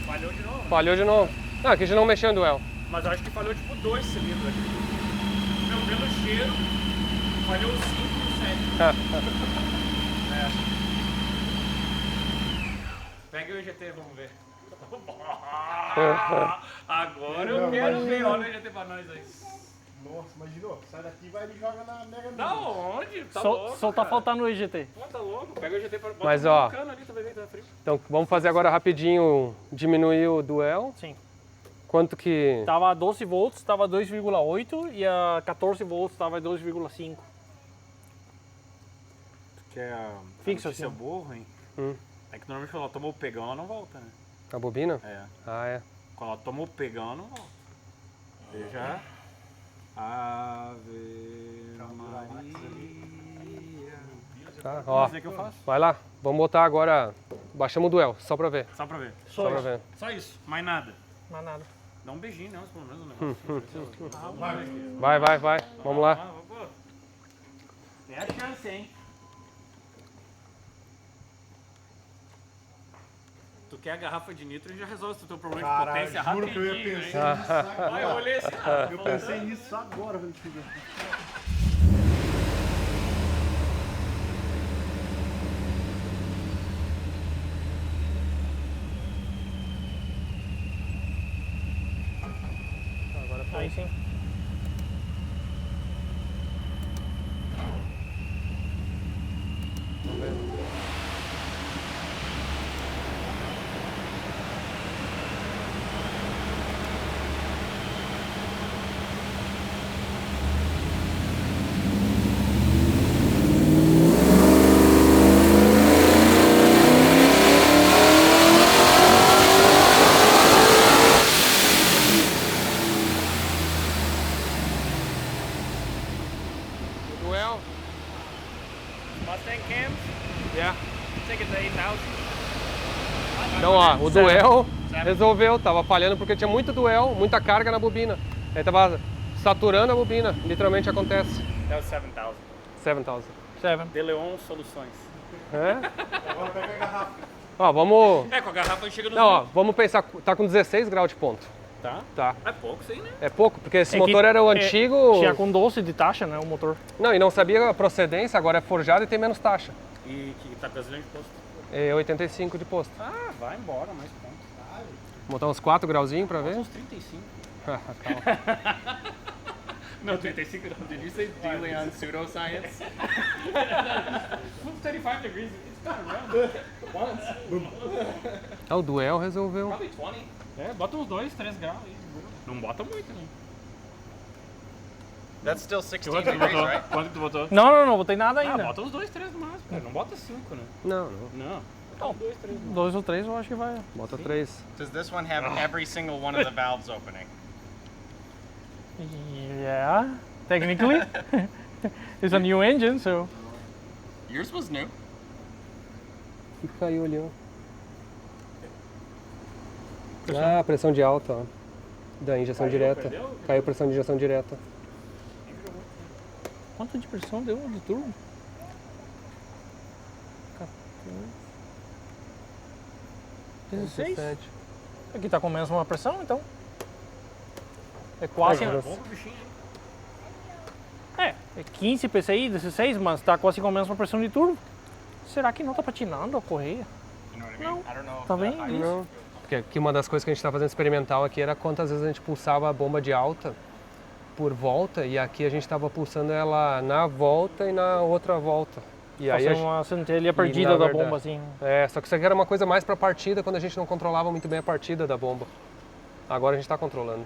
Falhou de novo. Falhou de novo. Não, aqui a gente não mexeu em duel. Mas eu acho que falhou tipo 2 cilindros aqui. Meu, pelo cheiro, falhou 5 e 7. Pega o EGT, vamos ver. Agora eu quero ver, olha o EGT pra nós aí. Nossa, imaginou? Sai daqui e vai e joga na Mega Da onde? Tá Só, louco, só tá cara. faltando o EGT. Pô, tá louco, pega o EGT pra bota Mas, no ó, cano ali, tá vendo? Tá frio. Então vamos fazer agora rapidinho, diminuir o duel. Sim. Quanto que... Tava a 12 volts, tava 2,8 e a 14 volts tava 2,5. Que é a Fixo notícia assim. boa, ruim. É que normalmente quando ela toma o pegão, ela não volta, né? A bobina? É. Ah, é. Quando ela toma o pegão, ela não volta. Veja. Ave Maria. Tá, ó. Isso é que eu faço. Vai lá. Vamos botar agora... Baixamos o duel, só pra ver. Só pra ver. Só pra ver. Só isso, mais nada. Não nada. Dá um beijinho, né? Pelo menos o negócio. Vai. Vamos lá. Pô, tem a chance, hein? Tu quer a garrafa de nitro e já resolve o teu problema de potência juro rapidinho. que eu ia hein? pensar nisso Olha, eu agora. olhei assim, Eu pensei nisso agora, velho. Aí sim. Vamos ver. Duel? Mustang cams, Yeah. tickets 8,000. Então, ó, o duel resolveu, tava falhando porque tinha muito duel, muita carga na bobina. Aí tava saturando a bobina, literalmente acontece. That was 7,000. 7,000. 7. De Leon Soluções. É? Ó, vamos... É, com a garrafa chega no... Não, ó, vamos pensar, tá com 16 graus de ponto. Tá? Tá. É pouco isso aí, né? É pouco, porque esse É que, motor era o antigo... Tinha com 12 de taxa, né, o motor. Não, e não sabia a procedência, agora é forjado e tem menos taxa. E que tá gasolina de posto. É 85 de posto. Ah, vai embora, mais ponto. Vou botar uns 4 grauzinhos pra ver. Uns 35. Calma. No, 35 não. Did you say dealing on pseudoscience? 35 degrees. It's not around. Once. Ah, o duel resolveu. Probably 20. É, bota uns 2, 3 graus aí. Não bota muito, né? That's still 16 Quanto que tu degrees, botou? right? Quanto que tu botou? Não botei nada Ah, ainda. bota uns 2, 3 no máximo, cara. Não bota 5, né? Não, não. Não. Bota 2, 3 no máximo. 2 ou 3 eu acho que vai. Bota 3. Does this one have every single one of the valves opening? Yeah, technically. It's a new engine, so... Yours was new. E caiu ali, ó. Ah, pressão de alta, ó. Da injeção direta. Caiu pressão de injeção direta. Quanto de pressão deu de turbo? 16. 17. Aqui tá com a mesma pressão, então. É quase... Ai, É 15 PSI, 16, mas tá quase com a mesma pressão de turbo. Será que não tá patinando a correia? You know what I mean? I don't know. Tá if the bem? high- Não. Porque uma das coisas que a gente tá fazendo experimental aqui era quantas vezes a gente pulsava a bomba de alta por volta, e aqui a gente tava pulsando ela na volta e na outra volta. E aí Fazer uma centelha perdida na da verdade- bomba, assim. É, só que isso aqui era uma coisa mais pra partida, quando a gente não controlava muito bem a partida da bomba. Agora a gente tá controlando.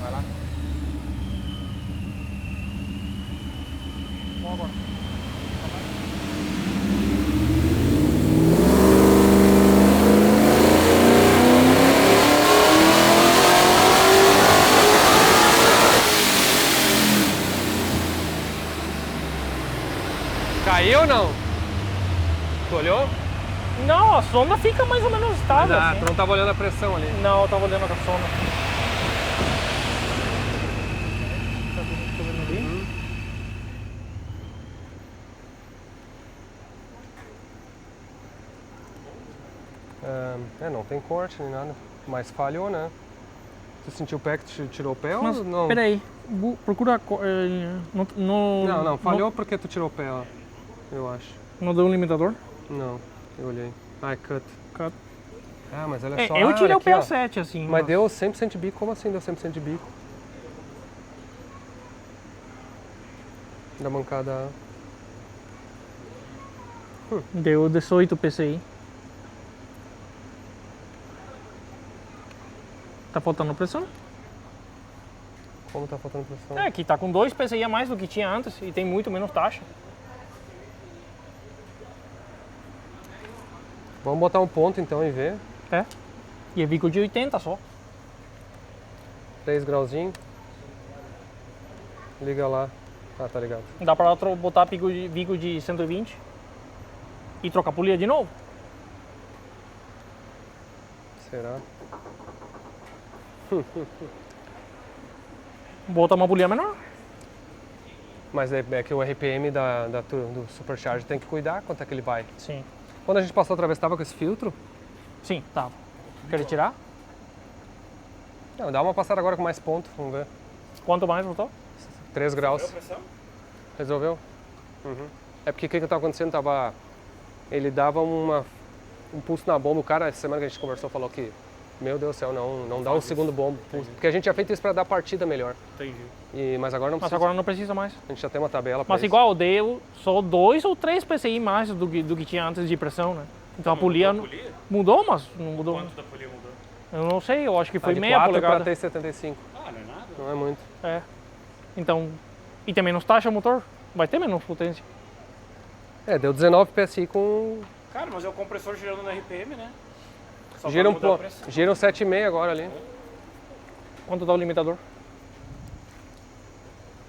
Vai lá. Vamos agora. Caiu ou não? Tu olhou? Não, a sonda fica mais ou menos estável, Ah, assim. tu não tava olhando a pressão ali. Não, eu tava olhando a sonda. Tá vendo ali? Não tem corte nem nada. Mas falhou, né? Tu sentiu o pé que tirou o pé Mas, ou não? peraí, procura... Não, falhou porque tu tirou o pé, ó. Eu acho. Não deu um limitador? Não, eu olhei. Ai, cut. Cut. Ah, mas olha É, só. eu tirei olha o pé aqui, ó. a 7, assim. Mas deu 100% de bico. Como assim deu 100% de bico? Da bancada A. Deu 18 PSI. Tá faltando pressão? Como tá faltando pressão? É, que tá com 2 PSI a mais do que tinha antes e tem muito menos taxa. Vamos botar um ponto então e ver. É. E é bico de 80 só. 3 grauzinho. Liga lá. Ah, tá ligado. Dá pra botar bico de 120 e trocar a polia de novo. Será? Botar uma polia menor. Mas é que o RPM do Supercharge tem que cuidar quanto é que ele vai. Sim. Quando a gente passou outra vez, tava com esse filtro? Sim, tava. Quer tirar? Não, dá uma passada agora com mais ponto, vamos ver. Quanto mais botou? 3 graus. Deu pressão? Resolveu? Uhum. É porque o que estava acontecendo? Ele dava um pulso na bomba. O cara, essa semana que a gente conversou, falou que, meu Deus do céu, não dá um segundo bomba. Porque a gente tinha feito isso para dar partida melhor. Entendi. Mas agora não Mas precisa. agora não precisa mais. A gente já tem uma tabela para Mas igual, eu dei só 2 ou 3 PSI mais do que tinha antes de pressão, né? Então a polia mudou, mas não mudou. Quanto da polia mudou? Eu não sei, eu acho que foi de meia 4 polegada. para 3,75. Ah, não é nada. Não é muito. É. Então, e tem menos taxa o motor, vai ter menos potência. Deu 19 PSI com... Cara, mas é o compressor girando no RPM, né? Só Gira vai mudar a pressão. um 7,5 agora ali. Quanto dá o limitador?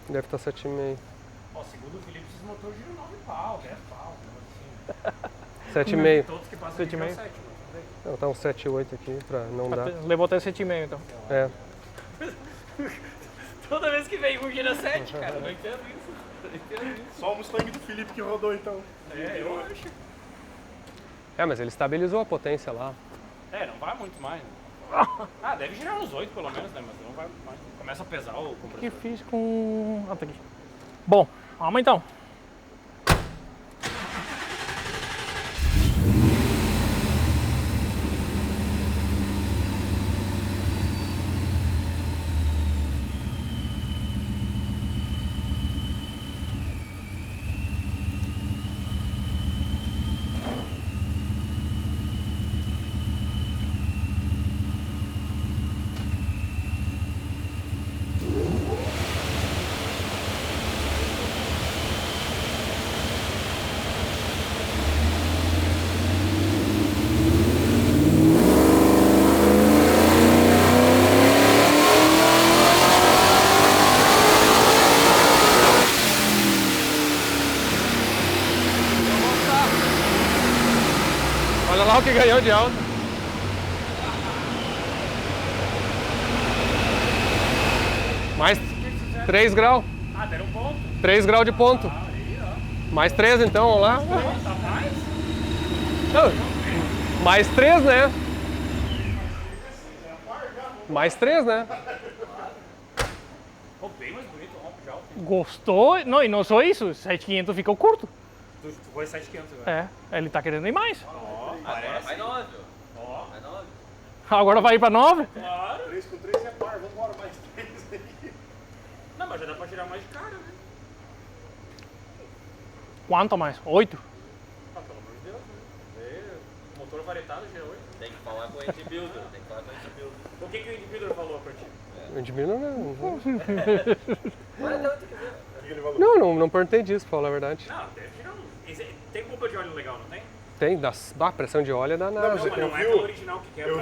Deve estar 7,5. Ó, segundo o Felipe, esses motores giram 9 pau, 10 pau, assim. 7,5. Todos que passam aqui 7,5. giram 7, Não, tá um 7,8 aqui pra não dar. Levou até 7,5 então. É. Toda vez que vem um gira 7, cara, eu não entendo isso. Eu não entendo isso. Só o Mustang do Felipe que rodou então. É, eu acho. Mas ele estabilizou a potência lá. É, não vai muito mais. Né? Ah, deve girar uns 8 pelo menos, né? Mas não vai muito mais. Começa a pesar o O que compressor. fiz com... Ah, tá aqui. Bom, vamos então. Olha lá o que ganhou de alta. Mais 3 graus. Ah, deram um ponto. 3 graus de ponto. Mais 3 então, vamos lá. Tá mais? Não, mais 3, né? Mais 3, né? Pô, bem mais bonito o rompo de alto. Gostou? Não, e não só isso, 7,500 ficou curto. Tu foi 7,500 agora. É, ele tá querendo ir mais. Ó, parece. Vai 9. Ó, Vai 9. Agora vai ir pra 9? claro. 3 com 3 é par, vambora, mais 3 aí. Não, mas já dá pra tirar mais de cara, né? Quanto a mais? 8? Ah, pelo amor de Deus, né? Motor varietado gira 8. Tem que falar com o End Builder. Tem que falar com o End Builder. O que o End Builder falou pra ti? Eu diminuo, né? Vai até onde quiser. Não perguntei disso, pra falar a verdade. Não, deve girar um. Tem bomba de óleo legal, não tem? Tem, a pressão de óleo é da NASA. Não, mas não é pelo original que quebra.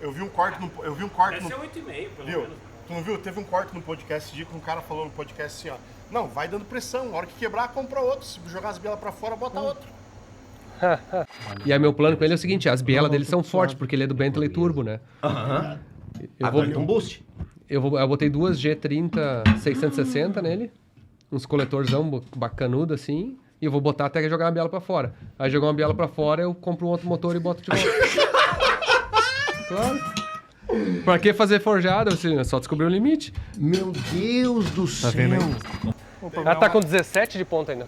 Eu vi um corte Deve ser 8,5, pelo Viu? menos. Tu não viu? Teve um corte no podcast esse dia que um cara falou no podcast assim, ó. Não, vai dando pressão. A hora que quebrar, compra outro. Se jogar as bielas pra fora, bota outro. E aí meu plano com ele é o seguinte, as bielas dele são fortes, porque ele é do Bentley Turbo, né? Agora ele tem um boost. Eu botei duas G30 660 nele, uns coletorzão bacanudo assim, e eu vou botar até jogar uma biela pra fora. Aí jogar uma biela pra fora, eu compro um outro motor e boto de volta. Claro. Pra que fazer forjado? Assim, é só descobrir o limite. Meu Deus do céu. Ela tá com 17 de ponta ainda.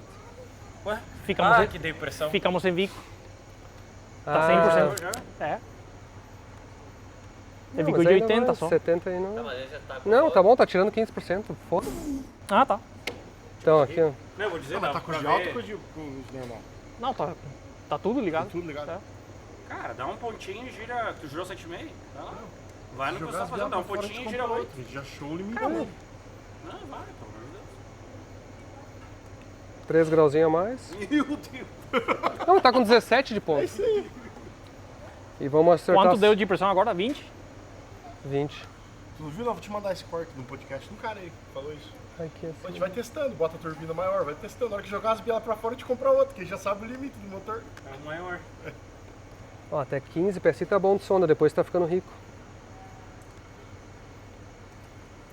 Ué? Ficamos, Ah, que dei pressão. ficamos sem bico. Tá Ah, 100%. Já? É. não, Teve mas bico de ainda 80 vai, só. 70 aí não. Mas ele já tá com Não, tá bom, tá tirando 15%. Foda-se. Ah, tá. Então aqui, ó. Não, eu vou dizer, Mas dá tá com pra de alto ver. ou com de normal? Não, tá tudo ligado. Tudo ligado. É. Cara, dá um pontinho e gira. Tu girou 7,5? Vai lá. Vai no que eu Jogar tô as fazendo, bielas dá um pra fora, pontinho e tu gira compra 8. outro. Já achou o limite. Não, vai, pelo amor de Deus. 3 grauzinhos a mais. Meu Deus. Não, tá com 17 de ponta. E vamos acertar. Quanto deu de pressão agora? 20? 20. Tu não viu? Não, vou te mandar esse corte no podcast do cara aí que falou isso. Aqui, A assim. gente vai testando, bota a turbina maior, vai testando. Na hora que jogar as bielas pra fora, a gente compra outro, que já sabe o limite do motor. É o maior. Ó, até 15 PSI tá bom de sonda, depois tá ficando rico.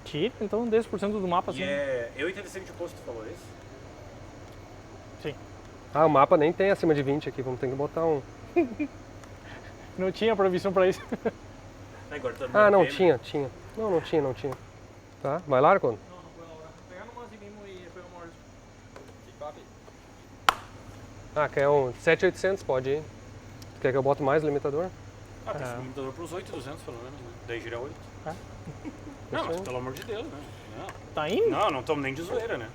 Tira, então 10% do mapa assim. E é 85 de posto, tu falou isso? Sim. Ah, o mapa nem tem acima de 20 aqui, vamos ter que botar um. Não tinha previsão pra isso. Agora tá Ah, não, RPM. tinha. Não tinha. Tá, vai lá, Arcono. Ah, quer um 7800, pode ir. Quer que eu bote mais limitador? Ah, tem esse limitador pros 8,200 pelo menos, né? Daí gira 8. É. Não, mas pelo amor de Deus, né? Tá indo? Não estamos nem de zoeira, né?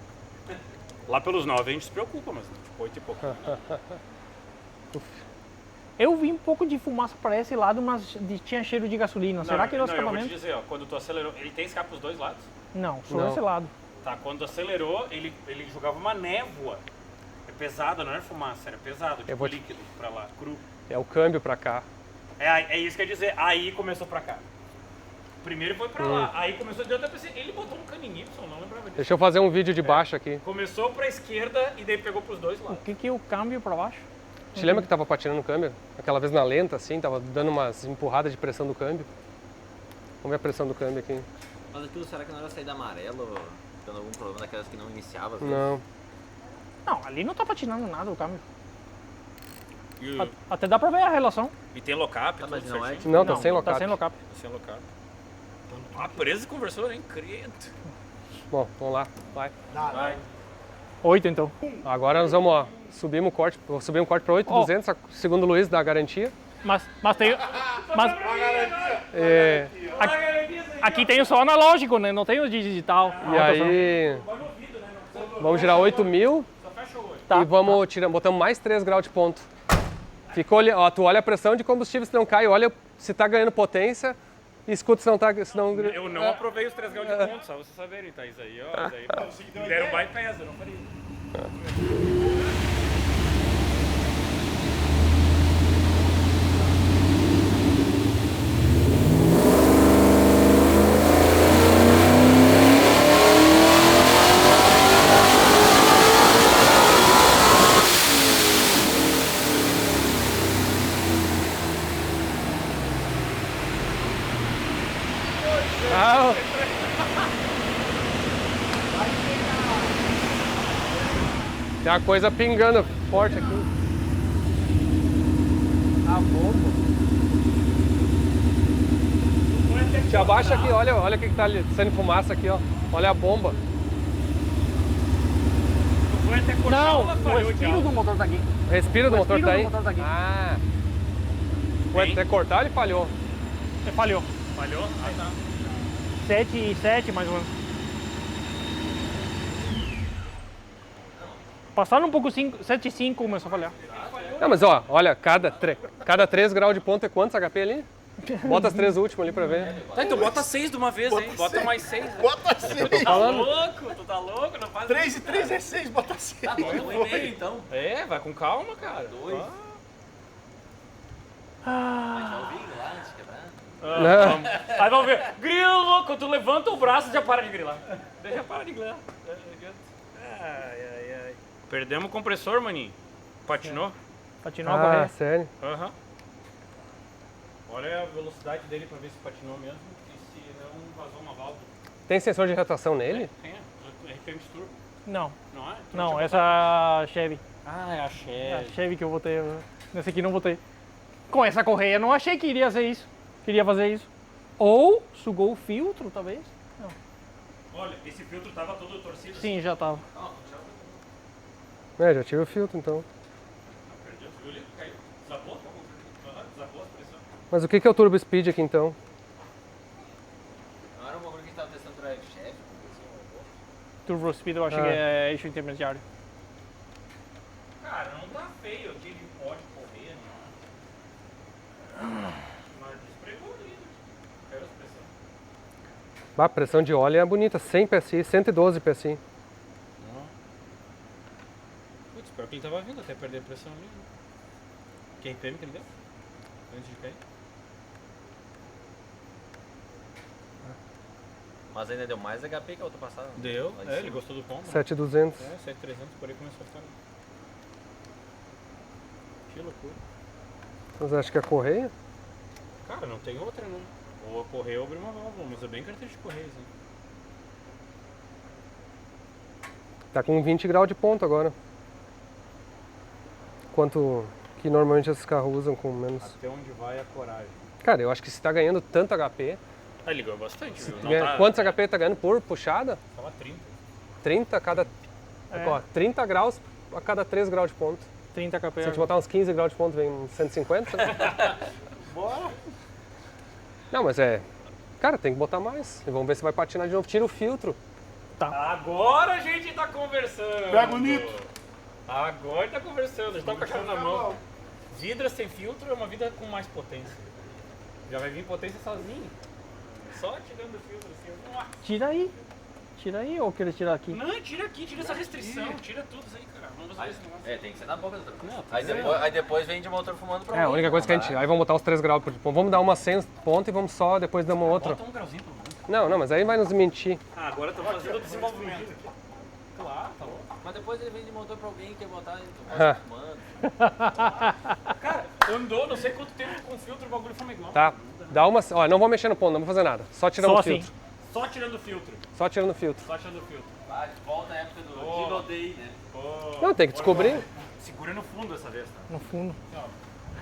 Lá pelos 9 a gente se preocupa, mas tipo 8 e pouco. Eu vi um pouco de fumaça para esse lado, mas tinha cheiro de gasolina. Será que é o Eu vou te escapamento? dizer, ó, quando tu acelerou, ele tem escape pros dois lados? Não, só Não. esse lado. Tá, quando acelerou, ele jogava uma névoa. É pesado, não era fumaça, era pesado, tipo vou te- líquido pra lá, cru. É o câmbio pra cá. É isso que quer dizer, aí começou pra cá. Primeiro foi pra lá, aí começou de outra pessoa. Ele botou um caninho Y, não lembrava disso. Deixa eu fazer um vídeo de baixo aqui. Começou pra esquerda e daí pegou pros dois O lados. que é o câmbio para baixo? Te lembra que tava patinando o câmbio? Aquela vez na lenta, assim, tava dando umas empurradas de pressão do câmbio. Vamos ver a pressão do câmbio aqui. Mas aquilo, será que não era saída amarelo, tendo algum problema daquelas que não iniciava? Às vezes? Não. Não, ali não tá patinando nada o câmbio. E, Até dá pra ver a relação. e tem lock-up, Tá, tudo mas não é certinho. Não, tá sem lock-up. Tá sem lock-up. Tá sem lock-up. Ah, preso e conversou, hein? Credo. Bom, vamos lá. Vai. Vai. 8 então. Agora nós vamos, ó, subir um corte para 8,200, segundo o Luiz, da garantia. Mas tem. Mas É, aqui tem só analógico, né? Não tem o digital. e aí, vamos girar 8.000 Tá. e vamos botamos mais 3 graus de ponto. Ficou, ó, tu olha a pressão de combustível se não cai, olha se tá ganhando potência e escuta se não tá... Se não... Eu não aprovei os 3 graus de ponto, só vocês saberem, tá? Isso aí, ó. Isso aí, me deram bypass, eu não faria. Ah, tem uma coisa pingando forte aqui. A bomba. Te abaixa aqui, olha o que tá ali, saindo fumaça aqui, ó. Olha a bomba. Foi até cortar Não, ela o falhou respiro já. do motor tá aqui. Respira do motor respiro tá do aí? motor tá aqui. Ah. Foi até cortar, ele falhou. Falhou. Falhou? Ah, tá. 7,7 mais ou menos. Passaram um pouco 7,5 começou a falhar. Não, mas ó, olha, cada 3 graus de ponto é quantos HP ali? Bota as 3 últimas ali pra ver. Tá, então bota 6 de uma vez, hein? Bota mais 6. Bota 6. Tá louco? Tu tá louco? Não faz 3 e 3 é 6, bota 6. Tá, bota 1,5 então. É, vai com calma, cara. 2. Já ouvi lá antes de quebrar. Não. Aí vamos ver. Grilo, quando tu levanta o braço, já para de grilar. Deixa para de grilar. Ai. Perdemos o compressor, maninho. Patinou? Patinou agora. Sério? Aham. Olha a velocidade dele pra ver se patinou mesmo e se não vazou uma válvula. Tem sensor de retração nele? Tem, RPM Turbo. Não, Não é? Tu não, tinha essa é a Chevy. botado? Ah, é a É a Chevy. Chevy que eu botei. Nesse aqui não botei. Com essa correia não achei que iria ser isso. Queria fazer isso. Ou sugou o filtro, talvez? Olha, esse filtro tava todo torcido. Sim, já tava. É, já tive o filtro então. Perdeu, viu ali? Caiu. Desabou? Desabou a pressão. Mas o que é o Turbo Speed aqui então? Não era um bagulho que a gente tava testando Drive Shaft? Turbo Speed eu acho que é eixo intermediário. Cara, não tá feio aqui de pó de correr, não. Mas despregou ali. Caiu a pressão. A pressão de óleo é bonita, 100 PSI, 112 PSI. Putz, espero que ele tava vindo até perder a pressão ali. Né? Que RPM que ele deu? Antes de cair. Mas ainda deu mais HP que a outra passada. né? Deu, Lá em ele cima. gostou do pombo. 7200. É, 7300 por aí começou a ficar. Que loucura. Mas acho que é a correia? Cara, não tem outra, né? Ou a correia ou abrir uma válvula, mas é bem característica de correios, né? Tá com 20 graus de ponto agora. Quanto que normalmente esses carros usam com menos. Até onde vai a coragem. Cara, eu acho que se tá ganhando tanto HP. Ah, ele ganhou bastante, viu? Não Ganha- tá... Quantos HP tá ganhando por puxada? Tava 30. 30 a cada. Ó, 30 graus a cada 3 graus de ponto. 30 kph. Se a gente botar uns 15 graus de ponto, vem uns 150, né? Bora! Não, mas é... Cara, tem que botar mais. E vamos ver se vai patinar de novo. Tira o filtro. Agora a gente tá conversando. Pega o nitro. Agora tá conversando, a gente tá com a chave na mão. Vidra sem filtro é uma vida com mais potência. Já vai vir potência sozinho. Só tirando o filtro assim. Uá. Tira aí. Tira aí ou querer tirar aqui? Não, tira aqui, tira essa restrição. Tira tudo isso aí, cara. Vamos fazer esse negócio. É, tem que ser na boca do outro. Não, Aí depois vem de motor fumando pra É, a única coisa que a gente... Aí vamos botar os 3 graus. Vamos dar uma 100 ponto e vamos só depois dar uma outra. Bota um grauzinho pro mundo. Não, mas aí vai nos mentir. Ah, agora estamos fazendo o desenvolvimento aqui. Claro, tá louco. Mas depois ele vem de motor pra alguém que quer botar e Ah. fumando. Cara, andou não sei quanto tempo com filtro, o bagulho foi igual. Tá? Dá uma... Ó, não vou mexer no ponto, não vou fazer nada. Só tirando Só o assim. filtro. Só tirando o filtro. Só tirando o filtro. Só tirando o filtro. Ah, volta a época do Digo Day, né? Não, tem que descobrir. Segura no fundo dessa vez, tá? No fundo.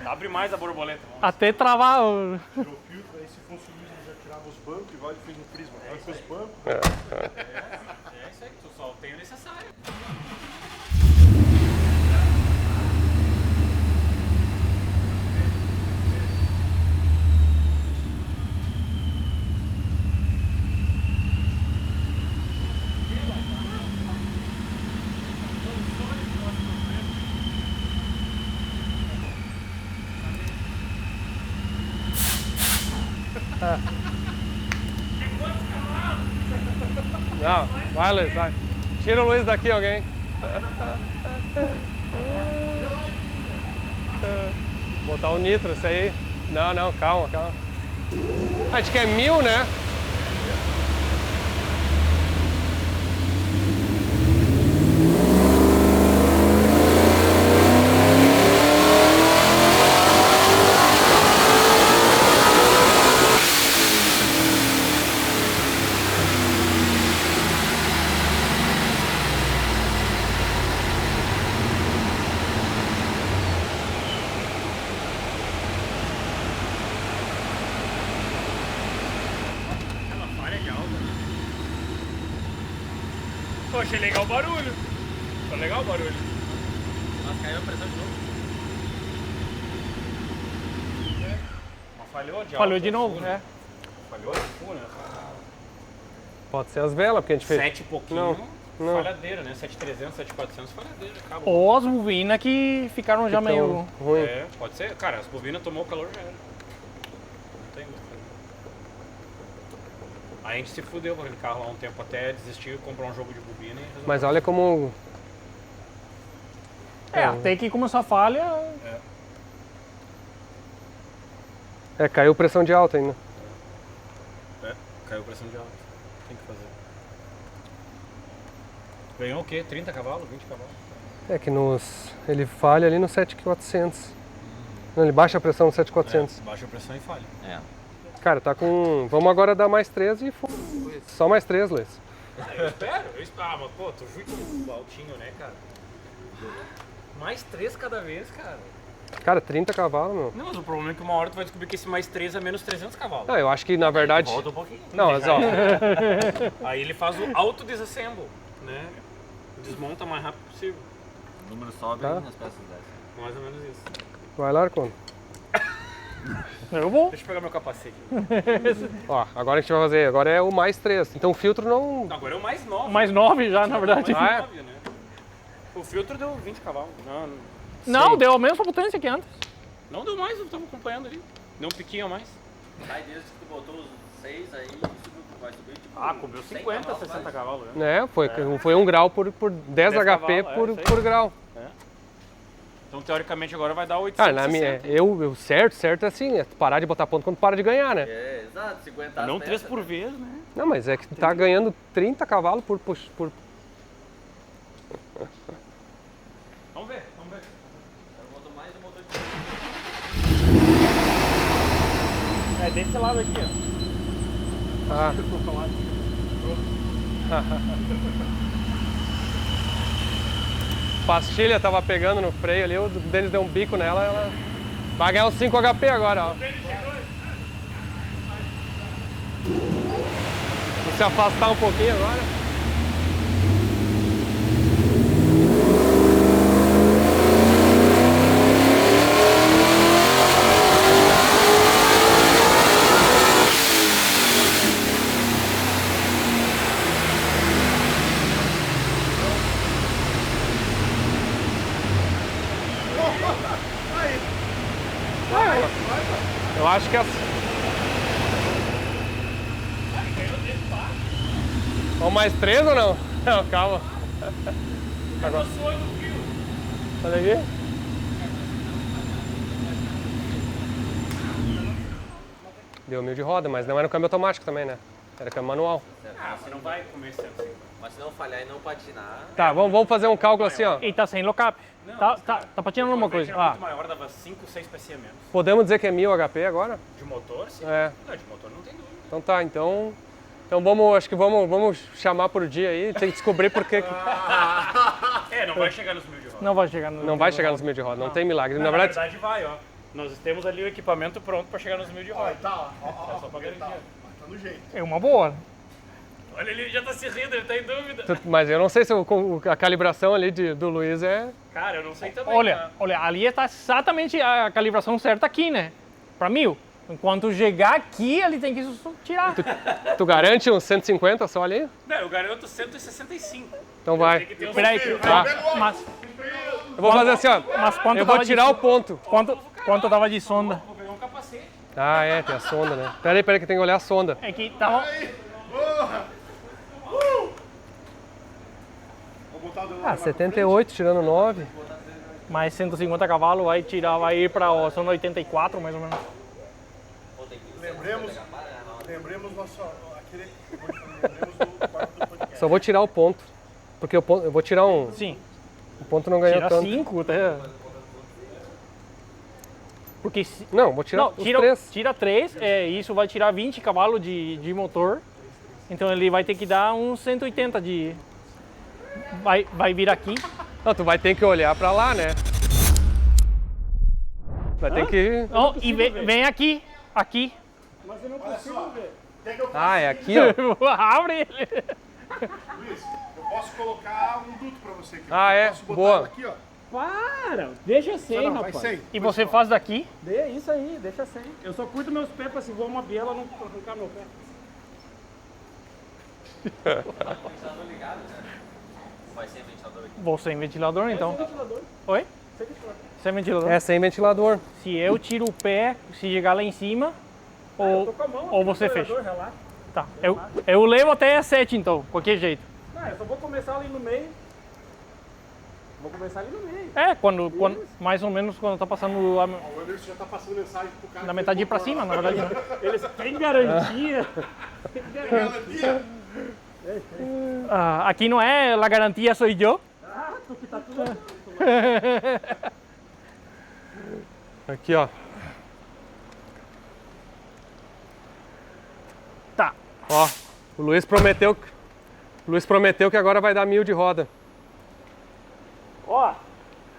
Abre mais a borboleta. Até travar o... Tirou o filtro, aí se fosse o Luiz, ele já tirava os bancos, igual ele fez no Prisma. Agora fez os bancos. É isso aí, tu só tem o necessário. Não, vai Luiz, vai. Tira o Luiz daqui, alguém. Botar o nitro, isso aí. Não, calma. A gente quer 1000, né? Pô, achei legal o barulho. Ficou legal o barulho. Mas caiu a pressão de novo. Mas falhou de Falhou alta, de novo, full, né? Falhou de full, né? Pode ser as velas, porque a gente fez. 7 e pouquinho, Não. falhadeira, né? 7.300, 7.400, falhadeira. Acabou. Ou as bobinas que ficaram já Então, meio... ruim. É, pode ser. Cara, as bobinas tomou o calor já era. Não tem muito o que fazer. Aí a gente se fudeu com aquele carro lá um tempo até desistir, comprar um jogo de bobina e resolver. Mas olha como... É, até que começou a falha... É, caiu pressão de alta ainda. É, caiu a pressão de alta. Tem que fazer. Ganhou o quê? 30 cavalos? 20 cavalos? É que ele falha ali no 7400. Não, ele baixa a pressão no 7400. Baixa a pressão e falha. É. Cara, tá com... Vamos agora dar mais 3 e... Só mais 3, Luiz. Eu espero. Ah, mas pô, tu muito altinho, né, cara? Mais 3 cada vez, cara. Cara, 30 cavalos, meu. Não, mas o problema é que uma hora tu vai descobrir que esse mais 3 é menos 300 cavalos. Não, eu acho que na verdade... Volta um pouquinho. Não, mas ó... Aí ele faz o auto-disassemble, né? Desmonta o mais rápido possível. O número sobe Tá. aí nas peças dessas. Mais ou menos isso. Vai lá, Arcon. Eu vou. Deixa eu pegar meu capacete. Ó, agora a gente vai fazer... Agora é o mais 3. Então o filtro não... Agora é o mais 9. Mais 9 já, na verdade. Ah, é? 9, né? O filtro deu 20 cavalos. Não, deu a mesma potência que antes. Não deu mais, eu tava acompanhando ali. Deu um piquinho a mais. Aí desde que tu botou os 6 aí, vai subir tipo... Ah, cobriu 100 50, cavalos, 60 vai. cavalos, né? É, foi 1 grau por 10 HP cavalos, é, por, isso aí. por grau. Então, teoricamente, agora vai dar Cara, 860. eu certo é assim, é parar de botar ponto quando para de ganhar, né? É, exato, 50 Não as 3 peças, por né? vez, né? Não, mas é que tá ganhando 30 cavalos por... Vamos ver. Eu boto mais um motor de... É desse lado aqui, ó. Ah. Pastilha tava pegando no freio ali, o Denis deu um bico nela, ela vai ganhar uns 5 HP agora, ó. Vou se afastar um pouquinho agora. acho que é assim. Vamos mais 3 ou não? Não, calma. Agora. Olha aqui. Deu 1000 de roda, mas não era no câmbio automático também, né? Era câmbio manual. Você não vai comer 150. Mas se não falhar e não patinar... Tá, vamos fazer um cálculo assim, ó. E tá sem lock-up. Tá patinando uma coisa. Era muito maior, dava 5, 6 PSI a menos. Podemos dizer que é 1000 HP agora? De motor, sim. É. Não, de motor não tem dúvida. Então tá, então vamos, acho que vamos chamar por dia aí, tem que descobrir por que Não vai chegar nos 1000 de roda. Não vai chegar no... não vai chegar nos 1000 de roda, não tem milagre. Na Na verdade, verdade vai, ó. Nós temos ali o equipamento pronto pra chegar nos 1000 de roda. Tá, ó, É só pra garantir. tá no jeito. É uma boa. Olha, ele já tá se rindo, ele tá em dúvida. mas eu não sei se a calibração ali do Luiz é... Cara, eu não sei também. Olha, ali está exatamente a calibração certa aqui, né? Para 1000. Enquanto chegar aqui, ele tem que tirar. Tu garante uns 150 só ali? Não, eu garanto 165. Então vai. Tem que ter uns Peraí, Tá. mas Eu vou fazer assim, ó. Mas quanto Eu vou tava de tirar o sonda? ponto. Quanto tava de sonda? Vou pegar um capacete. Ah, é, tem a sonda, né? Peraí, que tem que olhar a sonda. É que tava... Vou botar o dedo Ah, 78 tirando 9. Mais 150 cavalos, vai ir para sonda 84, mais ou menos. Lembremos do quarto do podcast. Só vou tirar o ponto. Porque eu vou tirar um... Sim, O ponto não ganhou tira tanto. 5 até. Porque se... Não, vou tirar Não, os 3. tira 3, isso vai tirar 20 cavalos de motor. Então ele vai ter que dar uns 180 de... Vai vir aqui. Não, tu vai ter que olhar pra lá, né? Vai ter que... Oh, e vem aqui. Aqui. Mas eu não consigo ver. Ah, é aqui, ó. Abre ele. Luiz, eu posso colocar um duto pra você aqui. Ah, é? Posso botar Boa. ela aqui, ó. Para! Deixa sem, Não, vai rapaz. sem. E você faz daqui. Dê isso aí, deixa sem. Eu só cuido meus pés pra se voar uma biela não arrancar meu pé. Vai ser ventilador aqui. Vou sem ventilador, então. Oi? Sem ventilador. É, sem ventilador. Se eu tiro o pé, se chegar lá em cima, ou você fecha. Relaxa. Tá. Eu levo até 7, então, qualquer jeito. Não, eu só vou começar ali no meio. Vou começar ali no meio. Quando mais ou menos quando tá passando O Anderson já tá passando mensagem pro cara. da metade pra cima, na verdade. Né? Eles têm garantia. Ah, aqui não é a garantia sou eu. Aqui, ó. Tá. Ó, o Luiz prometeu que agora vai dar 1000 de roda. Ó,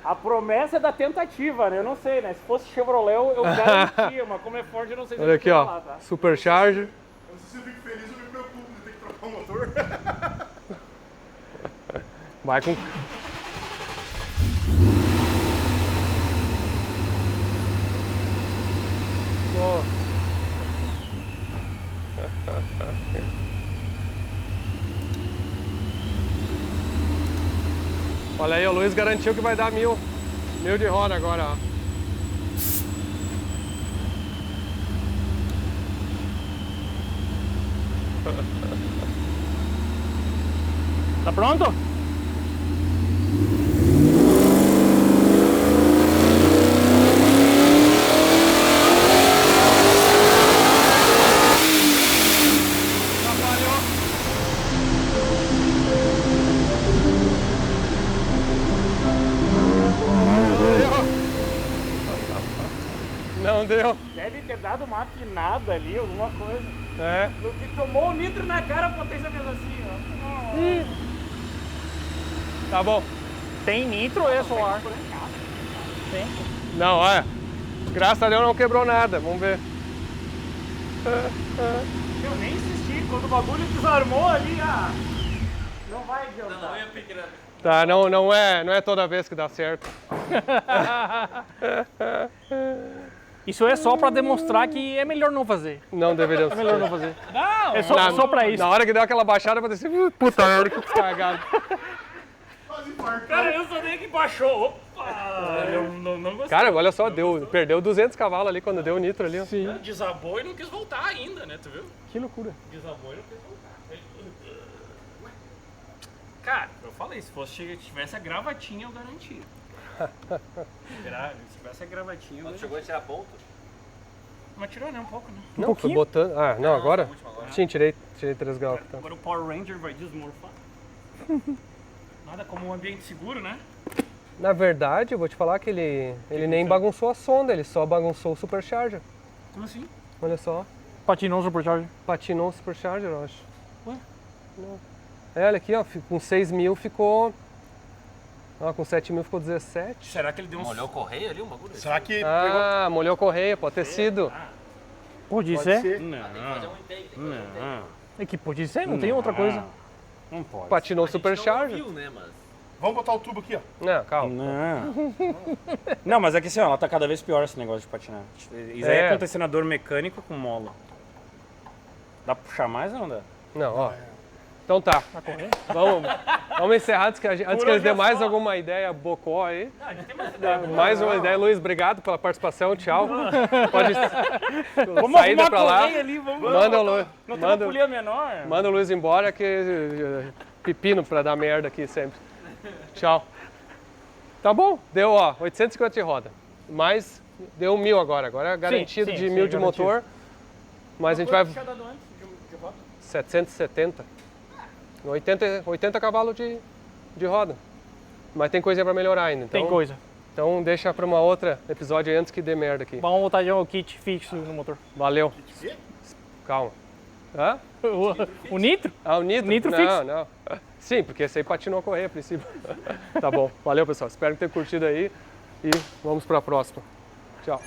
a promessa é da tentativa, né? Eu não sei, né? Se fosse Chevrolet, eu garantia, mas como é Ford, eu não sei se Olha eu aqui, vou ó. falar, tá? Supercharger. Eu não sei se eu fico feliz ou me preocupo de ter que trocar o motor. Vai com... Ó. Olha aí, o Luiz garantiu que vai dar 1000 de roda agora, ó. Tá pronto? Não deu. Deve ter dado uma afinada ali, alguma coisa. É. No que tomou o nitro na cara, a potência fez assim, ó. Tá bom. Tem nitro, é só ar. Tem. Não, olha. Graças a Deus não quebrou nada. Vamos ver. Eu nem insisti, quando o bagulho desarmou ali, não vai adiantar. Tá, não é toda vez que dá certo. Isso é só pra demonstrar que é melhor não fazer. Não deveria ser. É melhor não fazer. Não! É só pra isso. Na hora que deu aquela baixada, eu falei assim, puta merda, que cagado. Cara, eu só dei que baixou. Opa! Eu não gostei. Cara, olha só, perdeu 200 cavalos ali quando deu o nitro ali. Ó. Sim. Desabou e não quis voltar ainda, né? Tu viu? Que loucura. Desabou e não quis voltar. Cara, eu falei, se tivesse a gravatinha, eu garantia. Se tivesse a gravatinha, eu Mas garantia. chegou a tirar ponto? Mas tirou, né? Um pouco, né? Não, foi botando. Ah, não, agora? Sim, tirei 3 graus. Tá. Agora o Power Ranger vai desmorfar. Nada como um ambiente seguro, né? Na verdade, eu vou te falar que ele nem bagunçou a sonda, ele só bagunçou o supercharger. Como assim? Olha só, Patinou o Supercharger. patinou o supercharger, eu acho. Ué? Não. É, olha aqui, ó, com 6 mil ficou... Ó, com 7 mil ficou 17. Será que ele deu uns... Molhou o correio ali, um bagulho? Será que Ah, molhou a correia, pode ter sido. Pode pode ser? ser? Não, Fazer um intake, tem que fazer um intake. É que pode ser, não tem outra coisa. não pode. Patinou o A gente supercharger. não viu, né, mas... Vamos botar o tubo aqui, ó. Não, calma. Não. Não, mas é que assim, ó, ela tá cada vez pior esse negócio de patinar. Isso aí é condicionador mecânico com mola. Dá pra puxar mais ou não dá? Não, ó. Então tá. Vamos encerrar antes que eles dêem mais alguma ideia bocó aí. Mais uma ideia. Luiz, obrigado pela participação. Tchau. Pode saída pra lá. Ali, vamos... Manda o Luiz. Não tem uma polia menor? Manda o Luiz embora que pepino pra dar merda aqui sempre. Tchau. Tá bom, deu ó, 850 de roda. Mas deu 1000 agora. Agora é garantido sim, de sim, 1000 de garantido. motor. Mas a gente vai. Tinha dado antes de roda? 770. 80 cavalos de roda. Mas tem coisa pra melhorar ainda. Então, Tem coisa. Então deixa pra uma outra episódio aí antes que dê merda aqui. Vamos botar já o kit fixo no motor. Valeu. Calma. Hã? O nitro? Ah, o nitro? Nitro não, fixo. não. Sim, porque esse aí patinou a correia a princípio. Tá bom. Valeu, pessoal. Espero que tenham curtido aí. E vamos pra próxima. Tchau.